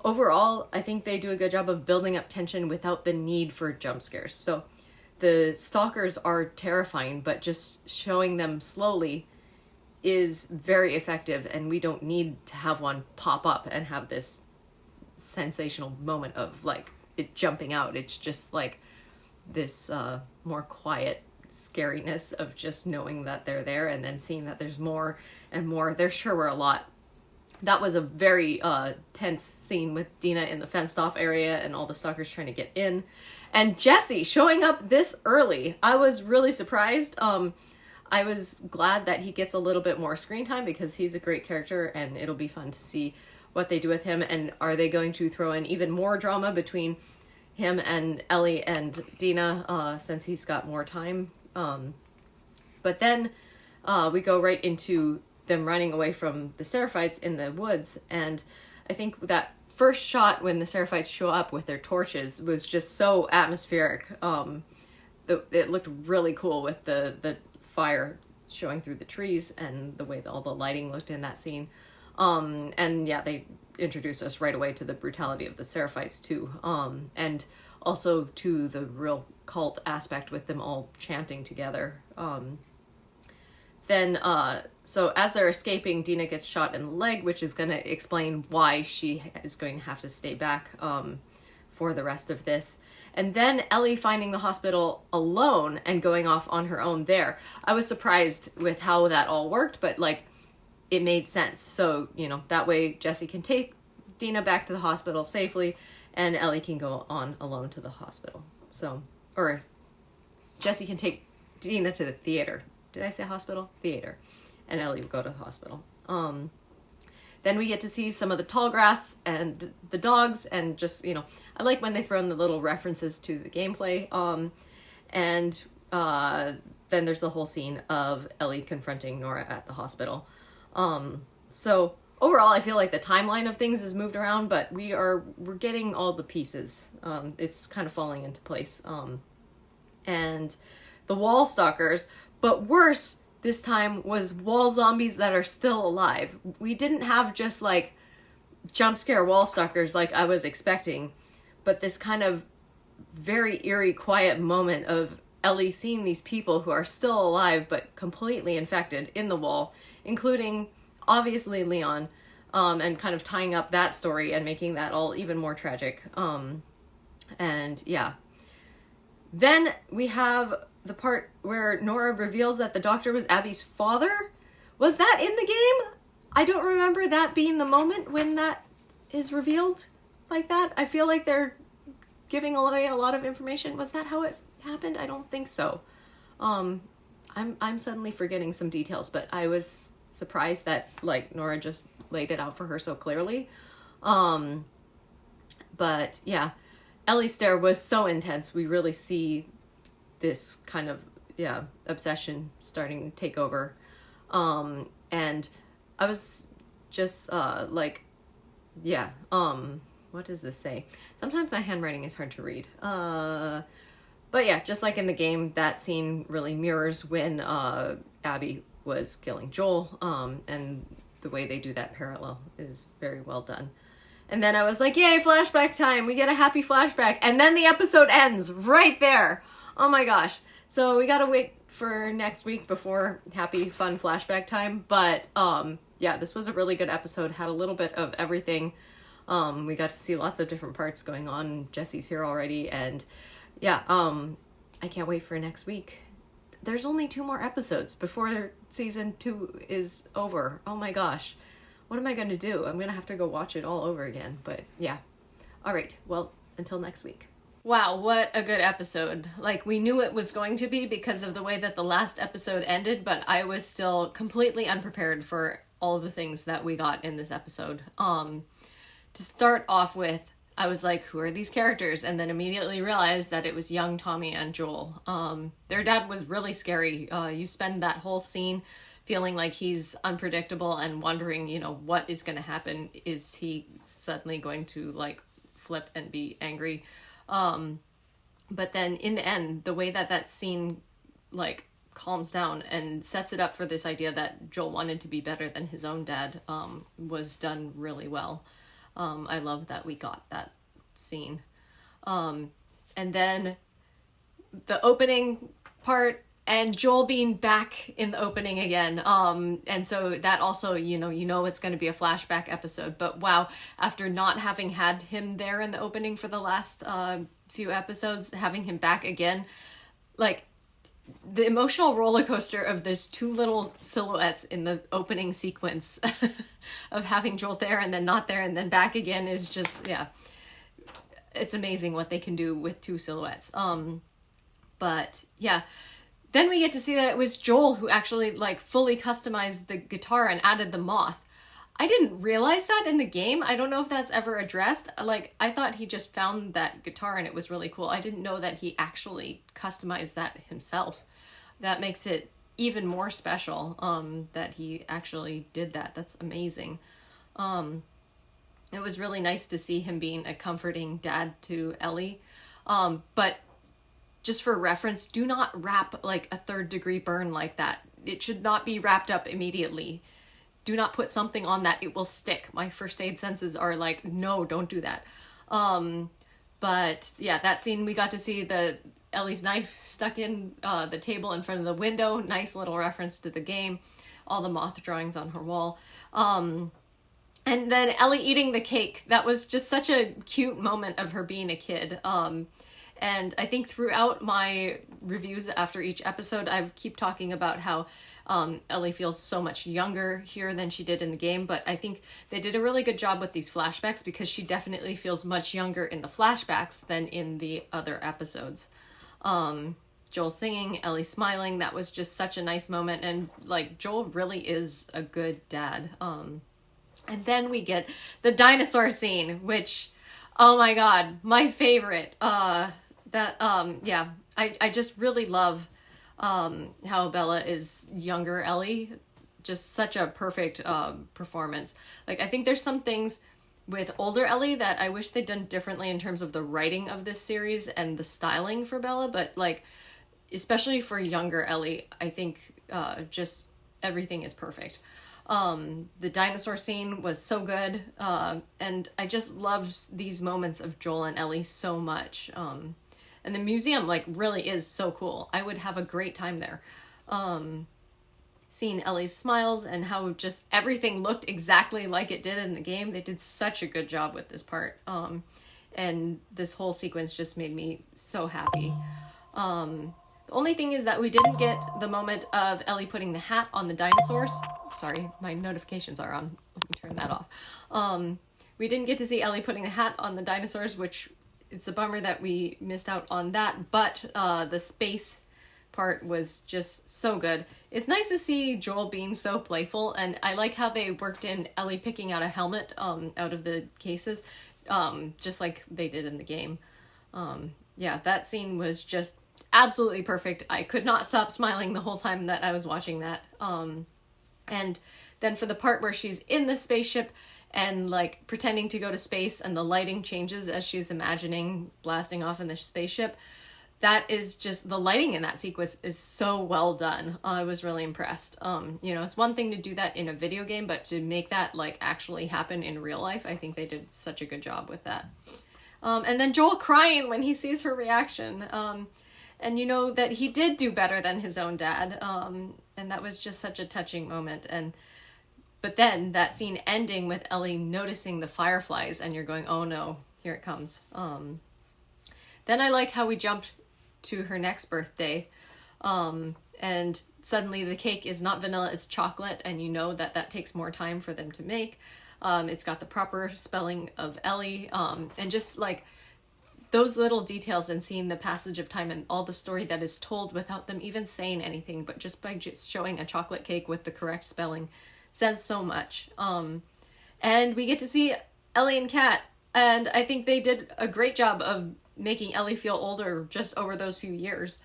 overall, I think they do a good job of building up tension without the need for jump scares. So the stalkers are terrifying, but just showing them slowly is very effective, and we don't need to have one pop up and have this sensational moment of, like, it jumping out. It's just, like, this more quiet scariness of just knowing that they're there, and then seeing that there's more and more. There sure were a lot. That was a very tense scene with Dina in the fenced-off area and all the stalkers trying to get in. And Jesse showing up this early. I was really surprised. I was glad that he gets a little bit more screen time because he's a great character, and it'll be fun to see what they do with him. And are they going to throw in even more drama between him and Ellie and Dina, since he's got more time? But then we go right into them running away from the Seraphites in the woods, and I think that first shot when the Seraphites show up with their torches was just so atmospheric. It looked really cool with the fire showing through the trees and the way all the lighting looked in that scene. And yeah, they introduced us right away to the brutality of the Seraphites too, and also to the real cult aspect with them all chanting together. So as they're escaping, Dina gets shot in the leg, which is going to explain why she is going to have to stay back for the rest of this. And then Ellie finding the hospital alone and going off on her own there. I was surprised with how that all worked, but like it made sense. So, that way Jesse can take Dina back to the hospital safely and Ellie can go on alone to the hospital. Or Jesse can take Dina to the theater. Did I say hospital? Theater. And Ellie would go to the hospital. Then we get to see some of the tall grass and the dogs, and just, I like when they throw in the little references to the gameplay. And then there's the whole scene of Ellie confronting Nora at the hospital. So overall, I feel like the timeline of things is moved around, but we're getting all the pieces. It's kind of falling into place. And the wall stalkers, but worse this time, was wall zombies that are still alive. We didn't have just like jump scare wall stalkers like I was expecting, but this kind of very eerie, quiet moment of Ellie seeing these people who are still alive but completely infected in the wall, including obviously Leon, and kind of tying up that story and making that all even more tragic. And yeah. Then we have the part where Nora reveals that the doctor was Abby's father. Was that in the game? I don't remember that being the moment when that is revealed like that. I feel like they're giving away a lot of information. Was that how it happened? I don't think so. I'm suddenly forgetting some details, but I was surprised that like Nora just laid it out for her so clearly. But yeah, Ellie's stare was so intense. We really see this kind of obsession starting to take over, and I was just what does this say? Sometimes my handwriting is hard to read, but yeah, just like in the game, that scene really mirrors when Abby was killing Joel, and the way they do that parallel is very well done. And then I was like, yay, flashback time, we get a happy flashback, and then the episode ends right there. Oh my gosh. So we gotta wait for next week before happy, fun flashback time. But yeah, this was a really good episode. Had a little bit of everything. We got to see lots of different parts going on. Jesse's here already. And yeah, I can't wait for next week. There's only 2 more episodes before season 2 is over. Oh my gosh. What am I going to do? I'm going to have to go watch it all over again. But yeah. All right. Well, until next week. Wow, what a good episode. Like, we knew it was going to be because of the way that the last episode ended, but I was still completely unprepared for all of the things that we got in this episode. To start off with, I was like, who are these characters? And then immediately realized that it was young Tommy and Joel. Their dad was really scary. You spend that whole scene feeling like he's unpredictable and wondering, what is going to happen? Is he suddenly going to, like, flip and be angry? But then in the end, the way that scene, like, calms down and sets it up for this idea that Joel wanted to be better than his own dad, was done really well. I love that we got that scene. And then the opening part and Joel being back in the opening again. And so that also, it's going to be a flashback episode, but wow, after not having had him there in the opening for the last, few episodes, having him back again, like, the emotional roller coaster of those 2 little silhouettes in the opening sequence of having Joel there and then not there and then back again is just, it's amazing what they can do with 2 silhouettes. But yeah, then we get to see that it was Joel who actually like fully customized the guitar and added the moth. I didn't realize that in the game. I don't know if that's ever addressed. Like, I thought he just found that guitar and it was really cool. I didn't know that he actually customized that himself. That makes it even more special, that he actually did that. That's amazing. It was really nice to see him being a comforting dad to Ellie. But just for reference, do not wrap like a 3rd-degree burn like that. It should not be wrapped up immediately. Do not put something on that. It will stick. My first aid senses are like, no, don't do that. But yeah, that scene, we got to see Ellie's knife stuck in the table in front of the window. Nice little reference to the game. All the moth drawings on her wall. And then Ellie eating the cake. That was just such a cute moment of her being a kid. And I think throughout my reviews after each episode, I keep talking about how Ellie feels so much younger here than she did in the game, but I think they did a really good job with these flashbacks because she definitely feels much younger in the flashbacks than in the other episodes. Joel singing, Ellie smiling, that was just such a nice moment, and like Joel really is a good dad. And then we get the dinosaur scene, which, oh my god, my favorite. Yeah, I just really love how Bella is younger Ellie. Just such a perfect performance. Like, I think there's some things with older Ellie that I wish they'd done differently in terms of the writing of this series and the styling for Bella, but like, especially for younger Ellie, I think just everything is perfect. The dinosaur scene was so good, and I just love these moments of Joel and Ellie so much. And the museum, like, really is so cool. I would have a great time there. Seeing Ellie's smiles and how just everything looked exactly like it did in the game. They did such a good job with this part. And this whole sequence just made me so happy. The only thing is that we didn't get the moment of Ellie putting the hat on the dinosaurs. Sorry, my notifications are on. Let me turn that off. We didn't get to see Ellie putting the hat on the dinosaurs, which it's a bummer that we missed out on that, but the space part was just so good. It's nice to see Joel being so playful, and I like how they worked in Ellie picking out a helmet out of the cases, just like they did in the game. Yeah, that scene was just absolutely perfect. I could not stop smiling the whole time that I was watching that. And then for the part where she's in the spaceship and like pretending to go to space and the lighting changes as she's imagining blasting off in the spaceship, that is just, the lighting in that sequence is so well done. I was really impressed. You know, it's one thing to do that in a video game, but to make that like actually happen in real life, I think they did such a good job with that. And then Joel crying when he sees her reaction. And you know that he did do better than his own dad. And that was just such a touching moment. But then that scene ending with Ellie noticing the fireflies and you're going, oh no, here it comes. Then I like how we jumped to her next birthday. And suddenly the cake is not vanilla, it's chocolate. And you know that that takes more time for them to make. It's got the proper spelling of Ellie. And just like those little details and seeing the passage of time and all the story that is told without them even saying anything, but just by just showing a chocolate cake with the correct spelling says so much. And we get to see Ellie and Kat, and I think they did a great job of making Ellie feel older just over those few years.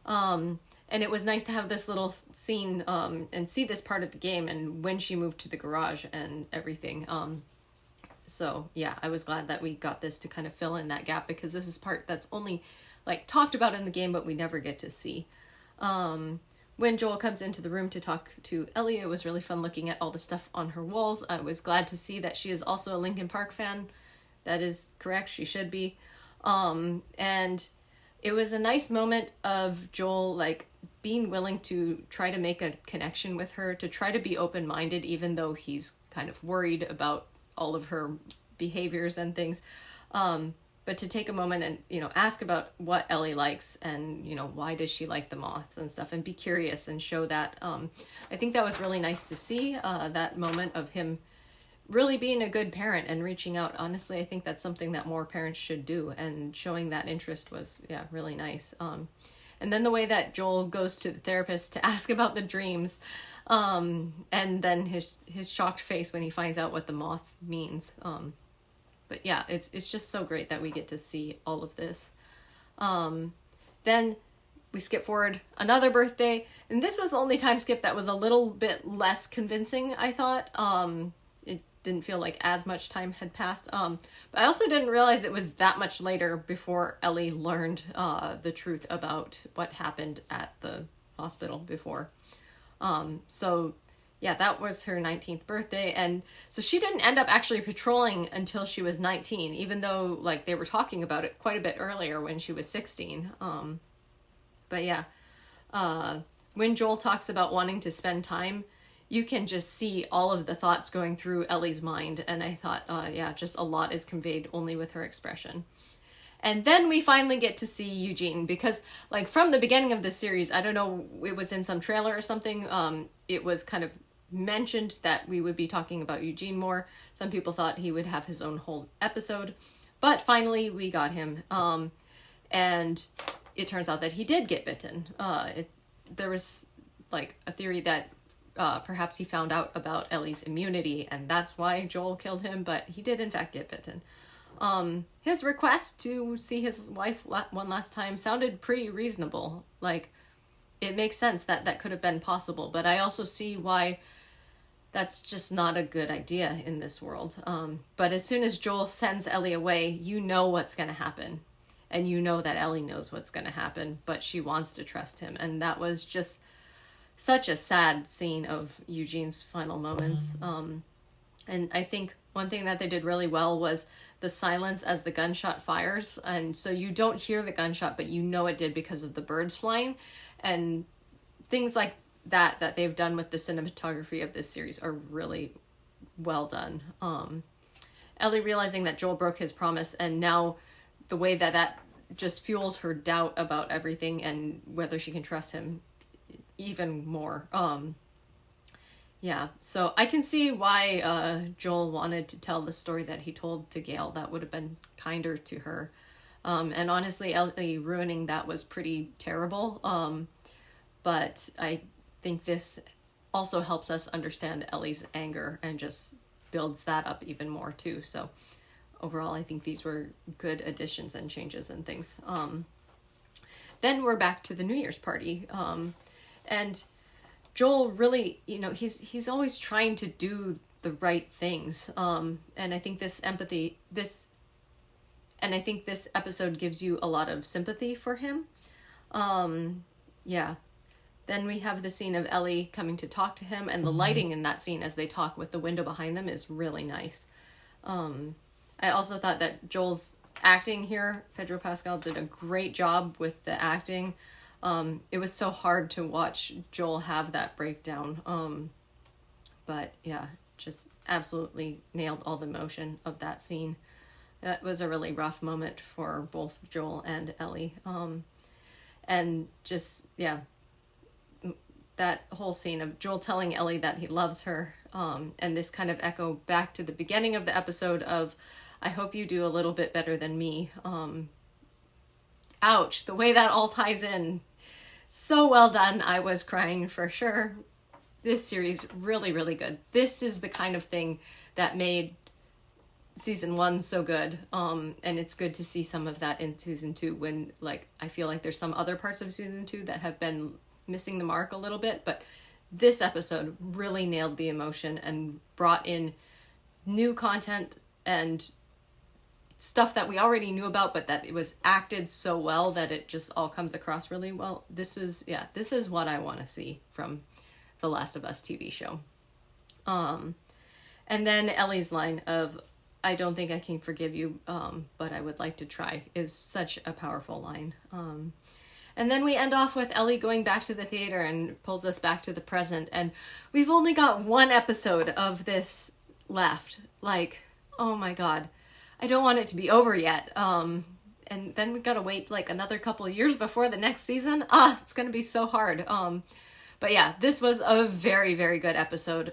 And it was nice to have this little scene and see this part of the game and when she moved to the garage and everything. So yeah, I was glad that we got this to kind of fill in that gap, because this is part that's only like talked about in the game, but we never get to see. When Joel comes into the room to talk to Ellie, it was really fun looking at all the stuff on her walls. I was glad to see that she is also a Linkin Park fan. That is correct, she should be. And it was a nice moment of Joel like being willing to try to make a connection with her, to try to be open-minded, even though he's kind of worried about all of her behaviors and things. But to take a moment and, you know, ask about what Ellie likes and, you know, why does she like the moths and stuff, and be curious and show that. I think that was really nice to see, that moment of him really being a good parent and reaching out. Honestly, I think that's something that more parents should do, and showing that interest was, yeah, really nice. And And then the way that Joel goes to the therapist to ask about the dreams, and then his shocked face when he finds out what the moth means. But yeah, it's just so great that we get to see all of this. Then we skip forward another birthday, and this was the only time skip that was a little bit less convincing, I thought. It didn't feel like as much time had passed. But I also didn't realize it was that much later before Ellie learned the truth about what happened at the hospital before. So yeah, that was her 19th birthday, and so she didn't end up actually patrolling until she was 19, even though like they were talking about it quite a bit earlier when she was 16. But yeah, when Joel talks about wanting to spend time, you can just see all of the thoughts going through Ellie's mind, and I thought, yeah, just a lot is conveyed only with her expression. And then we finally get to see Eugene, because like from the beginning of the series, I don't know, it was in some trailer or something, it was kind of mentioned that we would be talking about Eugene more. Some people thought he would have his own whole episode, but finally we got him. And it turns out that he did get bitten. There was like a theory that perhaps he found out about Ellie's immunity, and that's why Joel killed him, but he did in fact get bitten. His request to see his wife one last time sounded pretty reasonable. Like, it makes sense that that could have been possible, but I also see why that's just not a good idea in this world. But as soon as Joel sends Ellie away, you know what's going to happen. And you know that Ellie knows what's going to happen, but she wants to trust him. And that was just such a sad scene of Eugene's final moments. And I think one thing that they did really well was the silence as the gunshot fires. And so you don't hear the gunshot, but you know it did because of the birds flying. And things like that they've done with the cinematography of this series are really well done. Ellie realizing that Joel broke his promise, and now the way that just fuels her doubt about everything and whether she can trust him even more. Yeah, so I can see why Joel wanted to tell the story that he told to Gail. That would have been kinder to her. And honestly, Ellie ruining that was pretty terrible. But I think this also helps us understand Ellie's anger and just builds that up even more too. So overall, I think these were good additions and changes and things. Then we're back to the New Year's party. And Joel really, he's always trying to do the right things. And I think this episode gives you a lot of sympathy for him. Yeah. Then we have the scene of Ellie coming to talk to him, and the lighting in that scene as they talk with the window behind them is really nice. I also thought that Joel's acting here, Pedro Pascal did a great job with the acting. It was so hard to watch Joel have that breakdown. But yeah, just absolutely nailed all the emotion of that scene. That was a really rough moment for both Joel and Ellie. And just, yeah, that whole scene of Joel telling Ellie that he loves her, and this kind of echo back to the beginning of the episode of, I hope you do a little bit better than me. Ouch, the way that all ties in. So well done. I was crying for sure. This series, really, really good. This is the kind of thing that made season 1 so good. And it's good to see some of that in season 2 when, like, I feel like there's some other parts of season 2 that have been missing the mark a little bit, but this episode really nailed the emotion and brought in new content and stuff that we already knew about, but that it was acted so well that it just all comes across really well. This is what I want to see from the Last of Us TV show. And then Ellie's line of, I don't think I can forgive you, but I would like to try, is such a powerful line. And then we end off with Ellie going back to the theater and pulls us back to the present. And we've only got one episode of this left. Like, oh my God. I don't want it to be over yet. And then we've got to wait like another couple of years before the next season. It's going to be so hard. But yeah, this was a very, very good episode.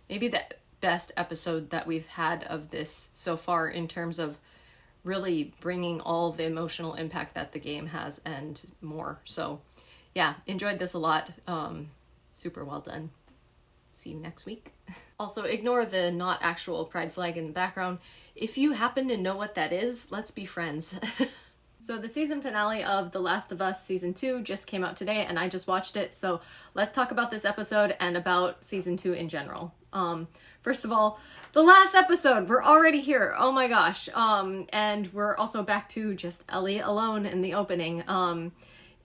Maybe the best episode that we've had of this so far in terms of really bringing all the emotional impact that the game has and more. So yeah, enjoyed this a lot. Super well done. See you next week. Also, ignore the not actual pride flag in the background. If you happen to know what that is, let's be friends. So the season finale of The Last of Us Season 2 just came out today, and I just watched it, so let's talk about this episode and about Season 2 in general. First of all, the last episode, we're already here, oh my gosh, and we're also back to just Ellie alone in the opening.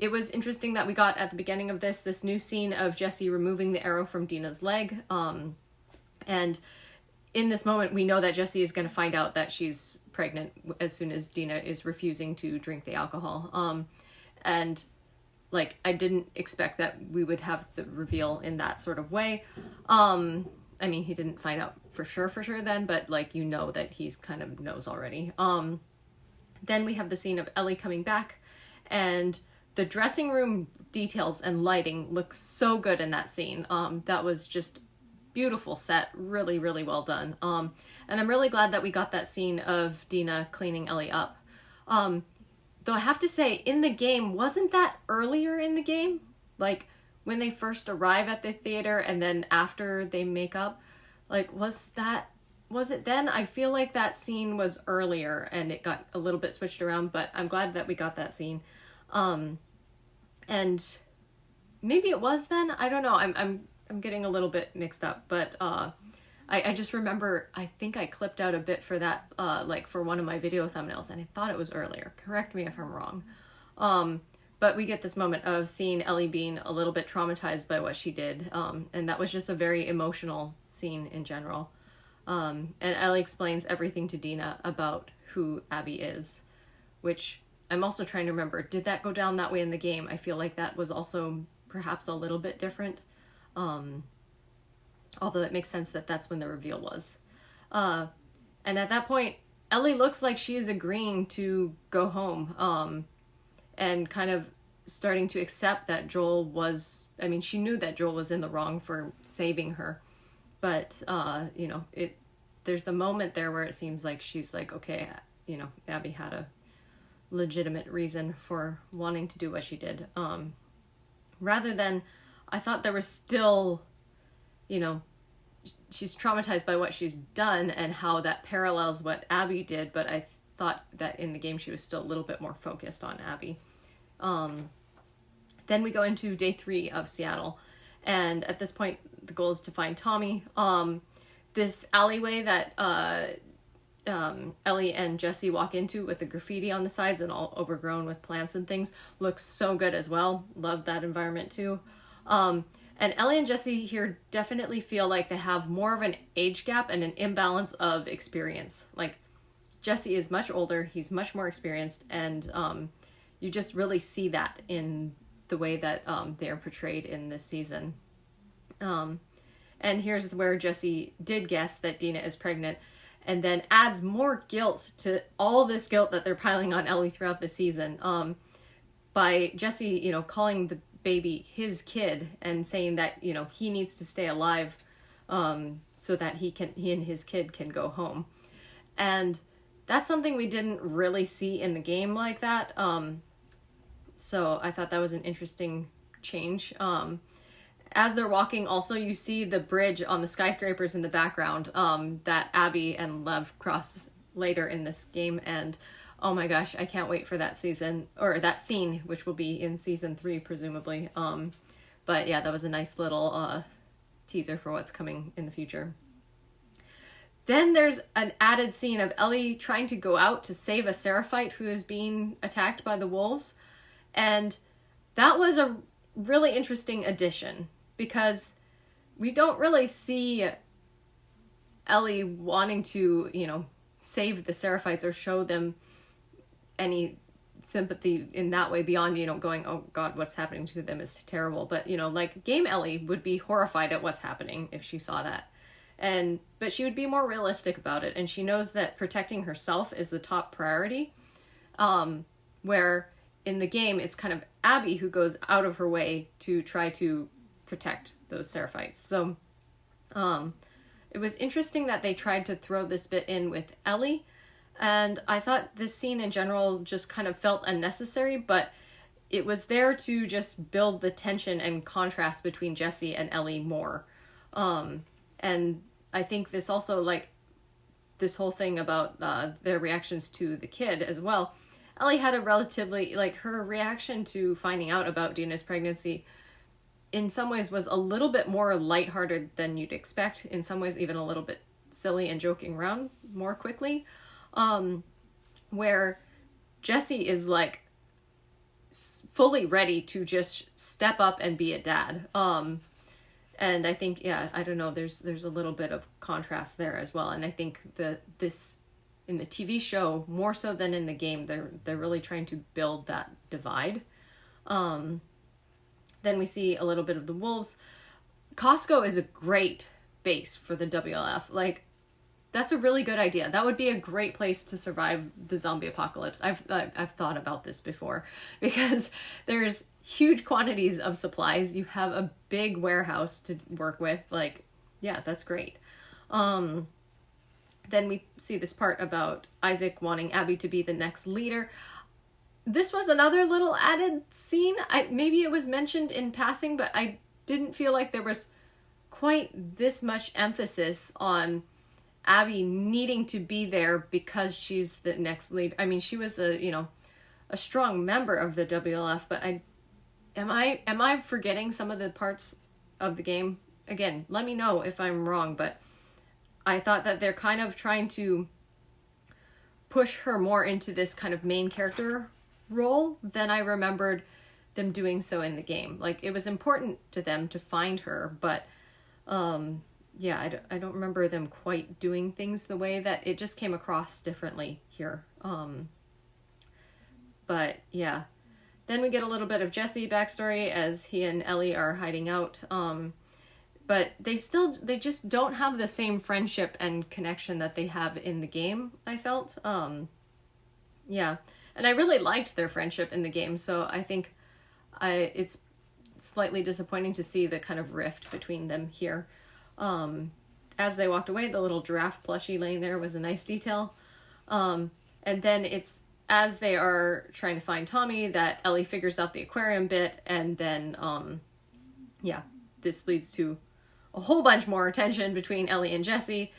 It was interesting that we got at the beginning of this new scene of Jesse removing the arrow from Dina's leg, and in this moment, we know that Jesse is going to find out that she's pregnant as soon as Dina is refusing to drink the alcohol. And, like, I didn't expect that we would have the reveal in that sort of way. I mean, he didn't find out for sure then, but, like, you know that he's kind of knows already. Then we have the scene of Ellie coming back, and the dressing room details and lighting look so good in that scene. That was just beautiful set, really, really well done. And I'm really glad that we got that scene of Dina cleaning Ellie up. Though I have to say, in the game, wasn't that earlier in the game? Like, when they first arrive at the theater and then after they make up? Like, was it then? I feel like that scene was earlier and it got a little bit switched around, but I'm glad that we got that scene. And maybe it was then? I don't know. I'm getting a little bit mixed up, but I just remember, I think I clipped out a bit for that, like for one of my video thumbnails, and I thought it was earlier. Correct me if I'm wrong. But we get this moment of seeing Ellie being a little bit traumatized by what she did, and that was just a very emotional scene in general. And Ellie explains everything to Dina about who Abby is, which I'm also trying to remember, did that go down that way in the game? I feel like that was also perhaps a little bit different. Although it makes sense that that's when the reveal was. And at that point, Ellie looks like she is agreeing to go home, and kind of starting to accept that Joel was, I mean, she knew that Joel was in the wrong for saving her, but, you know, there's a moment there where it seems like she's like, okay, you know, Abby had a legitimate reason for wanting to do what she did. Rather than, I thought there was still, you know, she's traumatized by what she's done and how that parallels what Abby did, but I thought that in the game she was still a little bit more focused on Abby. Then we go into day 3 of Seattle, and at this point the goal is to find Tommy. This alleyway that Ellie and Jesse walk into with the graffiti on the sides and all overgrown with plants and things looks so good as well. Love that environment too. And Ellie and Jesse here definitely feel like they have more of an age gap and an imbalance of experience. Like, Jesse is much older, he's much more experienced, and you just really see that in the way that they are portrayed in this season. And here's where Jesse did guess that Dina is pregnant, and then adds more guilt to all this guilt that they're piling on Ellie throughout the season, by Jesse, you know, calling the baby his kid and saying that, you know, he needs to stay alive, so that he and his kid can go home. And that's something we didn't really see in the game like that. So I thought that was an interesting change. As they're walking, also, you see the bridge on the skyscrapers in the background, that Abby and Lev cross later in this game. And oh my gosh, I can't wait for that season, or that scene, which will be in season 3, presumably. But yeah, that was a nice little teaser for what's coming in the future. Then there's an added scene of Ellie trying to go out to save a Seraphite who is being attacked by the wolves. And that was a really interesting addition, because we don't really see Ellie wanting to, you know, save the Seraphites or show them any sympathy in that way beyond, you know, going, oh God, what's happening to them is terrible. But, you know, like, game Ellie would be horrified at what's happening if she saw that. But she would be more realistic about it, and she knows that protecting herself is the top priority, where in the game it's kind of Abby who goes out of her way to try to protect those Seraphites. So it was interesting that they tried to throw this bit in with Ellie, And I thought this scene in general just kind of felt unnecessary, but it was there to just build the tension and contrast between Jesse and Ellie more. And I think this also, like, this whole thing about their reactions to the kid as well. Ellie had a relatively, like, her reaction to finding out about Dina's pregnancy in some ways was a little bit more lighthearted than you'd expect. In some ways, even a little bit silly and joking around more quickly. Where Jesse is, like, fully ready to just step up and be a dad. And I think, yeah, I don't know, there's a little bit of contrast there as well. And I think this in the TV show, more so than in the game, they're really trying to build that divide. Then we see a little bit of the wolves. Costco is a great base for the WLF. Like, that's a really good idea. That would be a great place to survive the zombie apocalypse. I've thought about this before, because there's huge quantities of supplies. You have a big warehouse to work with. Like, yeah, that's great. Then we see this part about Isaac wanting Abby to be the next leader. This was another little added scene. Maybe it was mentioned in passing, but I didn't feel like there was quite this much emphasis on Abby needing to be there because she's the next lead. I mean, she was a strong member of the WLF, but am I forgetting some of the parts of the game? Again, let me know if I'm wrong, but I thought that they're kind of trying to push her more into this kind of main character role than I remembered them doing so in the game. Like, it was important to them to find her, but yeah, I don't remember them quite doing things the way that it just came across differently here. But yeah, then we get a little bit of Jesse backstory as he and Ellie are hiding out. But they just don't have the same friendship and connection that they have in the game, I felt. Yeah, and I really liked their friendship in the game, so I think it's slightly disappointing to see the kind of rift between them here. As they walked away, the little giraffe plushie laying there was a nice detail. And then it's as they are trying to find Tommy that Ellie figures out the aquarium bit, and then yeah, this leads to a whole bunch more tension between Ellie and Jesse.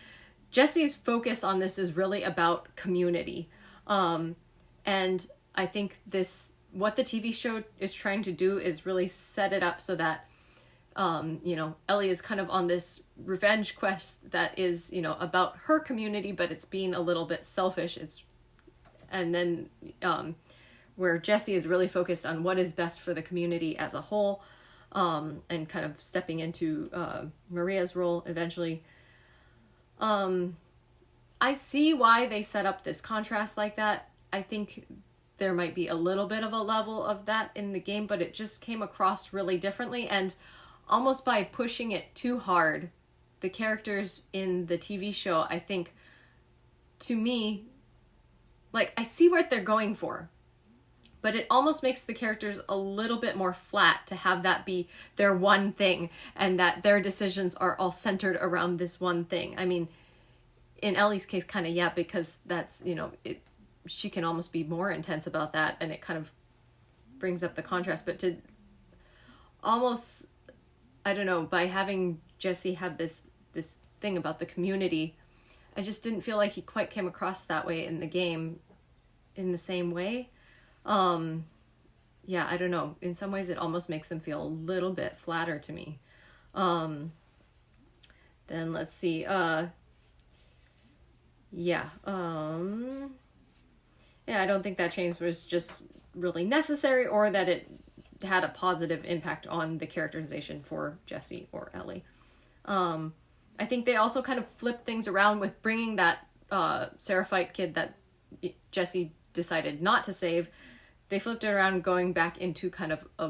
Jesse's focus on this is really about community. And I think what the TV show is trying to do is really set it up so that Ellie is kind of on this revenge quest that is, about her community, but it's being a little bit selfish. And then where Jesse is really focused on what is best for the community as a whole, and kind of stepping into Maria's role eventually. I see why they set up this contrast like that. I think there might be a little bit of a level of that in the game, but it just came across really differently, and almost by pushing it too hard, the characters in the TV show, I think, to me, like, I see what they're going for, but it almost makes the characters a little bit more flat to have that be their one thing, and that their decisions are all centered around this one thing. I mean, in Ellie's case, kind of, yeah, because that's, she can almost be more intense about that, and it kind of brings up the contrast. But to almost, I don't know, by having Jesse have this thing about the community, I just didn't feel like he quite came across that way in the game in the same way. Yeah, I don't know. In some ways, it almost makes them feel a little bit flatter to me. Then let's see. Yeah, I don't think that change was just really necessary, or that it had a positive impact on the characterization for Jesse or Ellie. I think they also kind of flipped things around with bringing that Seraphite kid that Jesse decided not to save. They flipped it around, going back into kind of a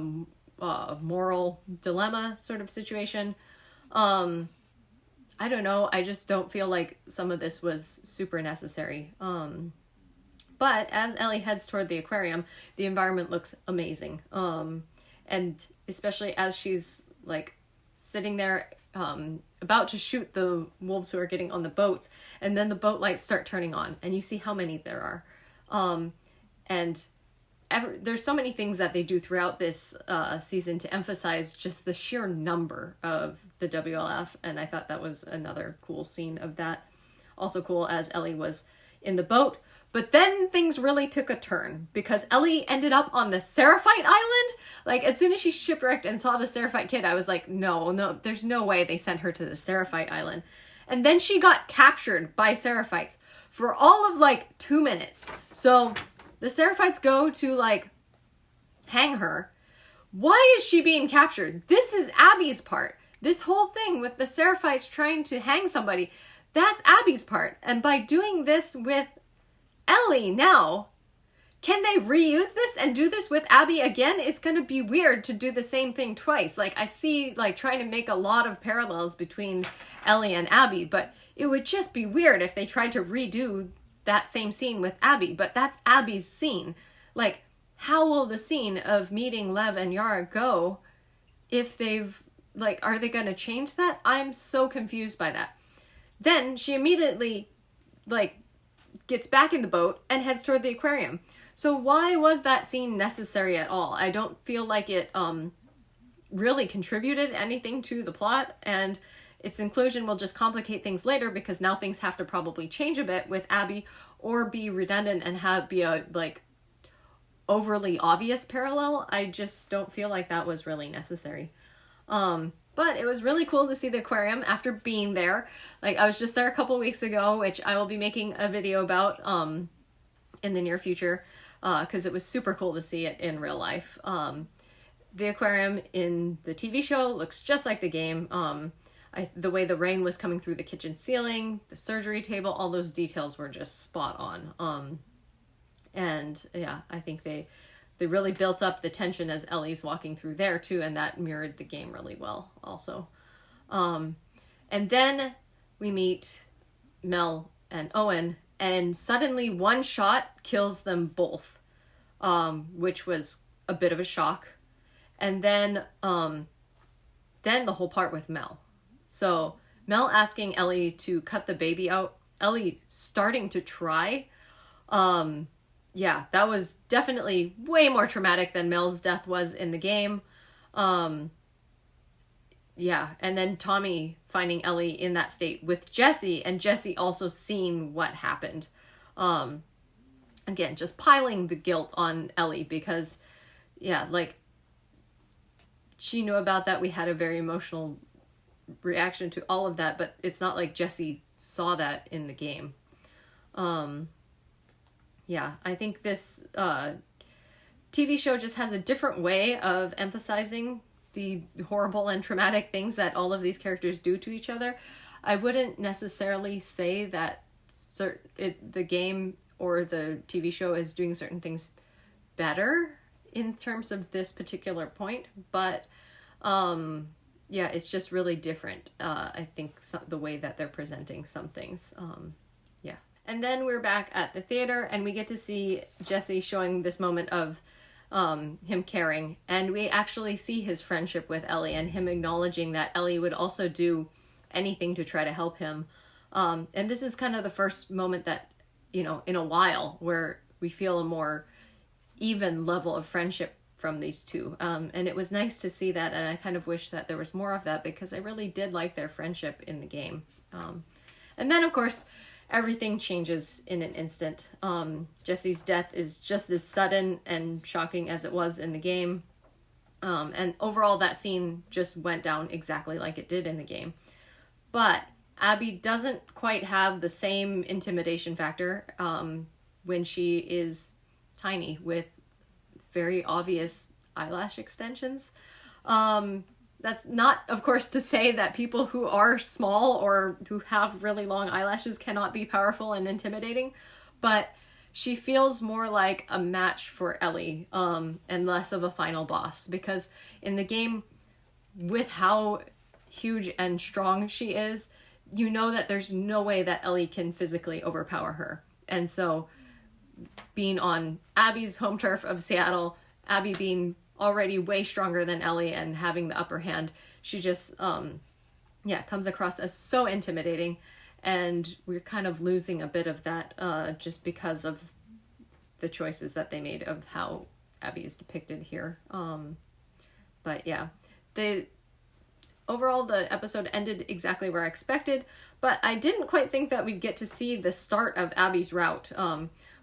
moral dilemma sort of situation. I don't know. I just don't feel like some of this was super necessary. But as Ellie heads toward the aquarium, the environment looks amazing. And especially as she's, like, sitting there about to shoot the wolves who are getting on the boats, and then the boat lights start turning on, and you see how many there are. And there's so many things that they do throughout this season to emphasize just the sheer number of the WLF, and I thought that was another cool scene of that. Also cool as Ellie was in the boat, but then things really took a turn because Ellie ended up on the Seraphite Island. Like, as soon as she shipwrecked and saw the Seraphite kid, I was like, no, there's no way they sent her to the Seraphite Island. And then she got captured by Seraphites for all of like 2 minutes. So the Seraphites go to like hang her. Why is she being captured? This is Abby's part. This whole thing with the Seraphites trying to hang somebody, that's Abby's part. And by doing this with Ellie now, can they reuse this and do this with Abby again? It's going to be weird to do the same thing twice. Like, I see like trying to make a lot of parallels between Ellie and Abby, but it would just be weird if they tried to redo that same scene with Abby, but that's Abby's scene. Like, how will the scene of meeting Lev and Yara go if they've, like, are they going to change that? I'm so confused by that. Then she immediately, like, gets back in the boat and heads toward the aquarium. So why was that scene necessary at all? I don't feel like it really contributed anything to the plot, and its inclusion will just complicate things later because now things have to probably change a bit with Abby or be redundant and be a like overly obvious parallel. I just don't feel like that was really necessary. But it was really cool to see the aquarium after being there. Like, I was just there a couple weeks ago, which I will be making a video about in the near future because it was super cool to see it in real life. The aquarium in the TV show looks just like the game. The way the rain was coming through the kitchen ceiling, the surgery table, all those details were just spot on. And yeah, I think they really built up the tension as Ellie's walking through there too, and that mirrored the game really well also. And then we meet Mel and Owen, and suddenly one shot kills them both, which was a bit of a shock. And then the whole part with Mel. So Mel asking Ellie to cut the baby out, Ellie starting to try. Yeah, that was definitely way more traumatic than Mel's death was in the game. Yeah, and then Tommy finding Ellie in that state with Jesse, and Jesse also seeing what happened. Again, just piling the guilt on Ellie because, yeah, like, she knew about that. We had a very emotional reaction to all of that, but it's not like Jesse saw that in the game. Yeah, I think this TV show just has a different way of emphasizing the horrible and traumatic things that all of these characters do to each other. I wouldn't necessarily say that the game or the TV show is doing certain things better in terms of this particular point, but yeah, it's just really different. I think the way that they're presenting some things. Yeah. And then we're back at the theater and we get to see Jesse showing this moment of him caring, and we actually see his friendship with Ellie and him acknowledging that Ellie would also do anything to try to help him. And this is kind of the first moment that, in a while where we feel a more even level of friendship from these two. And it was nice to see that, and I kind of wish that there was more of that because I really did like their friendship in the game. And then, of course, everything changes in an instant. Jesse's death is just as sudden and shocking as it was in the game. And overall, that scene just went down exactly like it did in the game. But Abby doesn't quite have the same intimidation factor when she is tiny with very obvious eyelash extensions. That's not, of course, to say that people who are small or who have really long eyelashes cannot be powerful and intimidating, but she feels more like a match for Ellie, and less of a final boss, because in the game, with how huge and strong she is, you know that there's no way that Ellie can physically overpower her. And so being on Abby's home turf of Seattle, Abby being already way stronger than Ellie and having the upper hand, she just yeah, comes across as so intimidating, and we're kind of losing a bit of that just because of the choices that they made of how Abby is depicted here. But yeah, overall the episode ended exactly where I expected, but I didn't quite think that we'd get to see the start of Abby's route.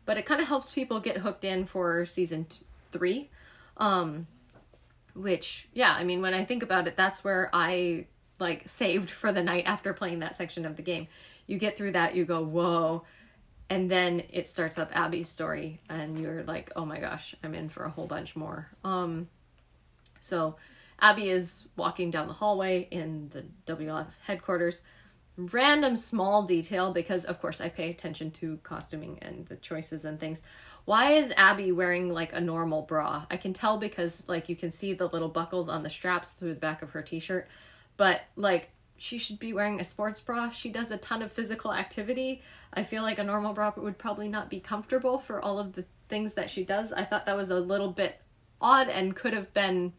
But it kind of helps people get hooked in for season 3. Which, yeah, I mean, when I think about it, that's where I like saved for the night after playing that section of the game. You get through that, you go, whoa, and then it starts up Abby's story, and you're like, oh my gosh, I'm in for a whole bunch more. So Abby is walking down the hallway in the WLF headquarters. Random small detail, because of course I pay attention to costuming and the choices and things. Why is Abby wearing like a normal bra? I can tell because like you can see the little buckles on the straps through the back of her t-shirt, but like she should be wearing a sports bra. She does a ton of physical activity. I feel like a normal bra would probably not be comfortable for all of the things that she does. I thought that was a little bit odd and could have been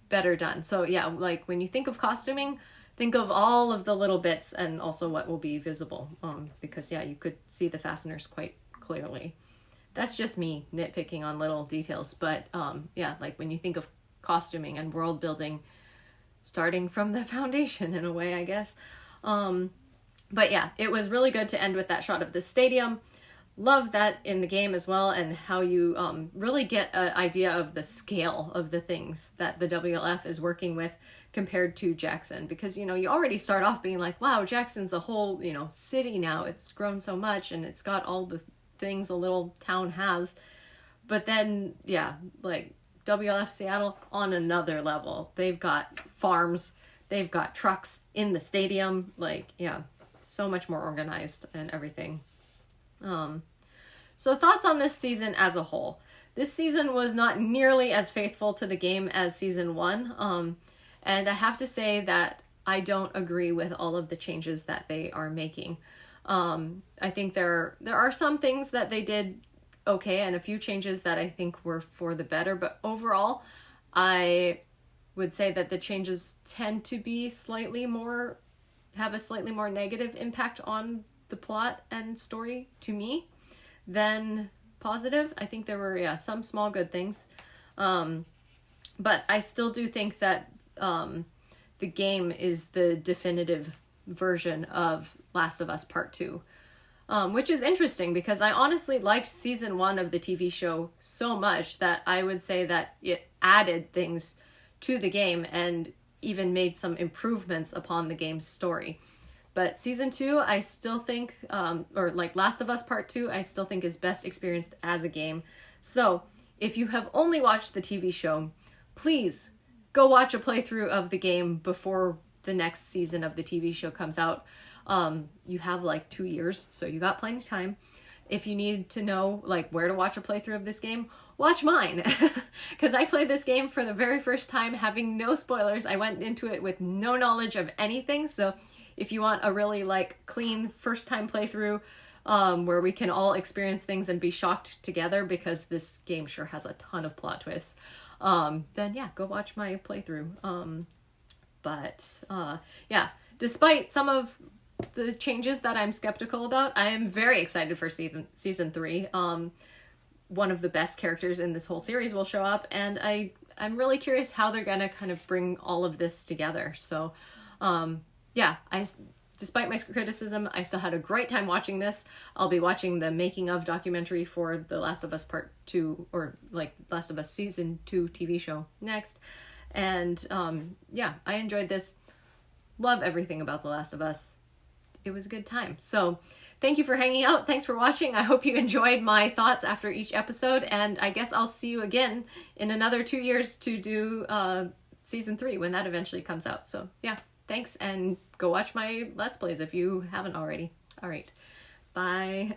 better done. So yeah, like when you think of costuming, think of all of the little bits and also what will be visible, because yeah, you could see the fasteners quite clearly. That's just me nitpicking on little details, but yeah, like when you think of costuming and world building, starting from the foundation in a way, I guess. But yeah, it was really good to end with that shot of the stadium. Love that in the game as well, and how you really get an idea of the scale of the things that the WLF is working with compared to Jackson, because you know you already start off being like, wow, Jackson's a whole city now, it's grown so much and it's got all the things a little town has. But then yeah, like WLF Seattle on another level, they've got farms, they've got trucks in the stadium, like yeah, so much more organized and everything. So thoughts on this season as a whole. This season was not nearly as faithful to the game as season 1. And I have to say that I don't agree with all of the changes that they are making. I think there are some things that they did okay, and a few changes that I think were for the better, but overall, I would say that the changes tend to be have a slightly more negative impact on the plot and story to me than positive. I think there were some small good things, but I still do think that the game is the definitive version of Last of Us Part 2, which is interesting because I honestly liked season 1 of the TV show so much that I would say that it added things to the game and even made some improvements upon the game's story. But season 2, I still think, or like Last of Us Part 2, I still think is best experienced as a game. So if you have only watched the TV show, please go watch a playthrough of the game before the next season of the TV show comes out. You have like 2 years, so you got plenty of time. If you need to know like where to watch a playthrough of this game, watch mine. Because I played this game for the very first time, having no spoilers. I went into it with no knowledge of anything, so if you want a really like clean first time playthrough where we can all experience things and be shocked together, because this game sure has a ton of plot twists, then yeah, go watch my playthrough. But yeah, despite some of the changes that I'm skeptical about, I am very excited for season 3. One of the best characters in this whole series will show up, and I'm really curious how they're gonna kind of bring all of this together. So yeah, despite my criticism, I still had a great time watching this. I'll be watching the making of documentary for The Last of Us Part 2, or like Last of Us Season 2 TV show next. And yeah, I enjoyed this. Love everything about The Last of Us. It was a good time. So thank you for hanging out. Thanks for watching. I hope you enjoyed my thoughts after each episode. And I guess I'll see you again in another 2 years to do season 3 when that eventually comes out. So yeah. Thanks, and go watch my Let's Plays if you haven't already. All right. Bye.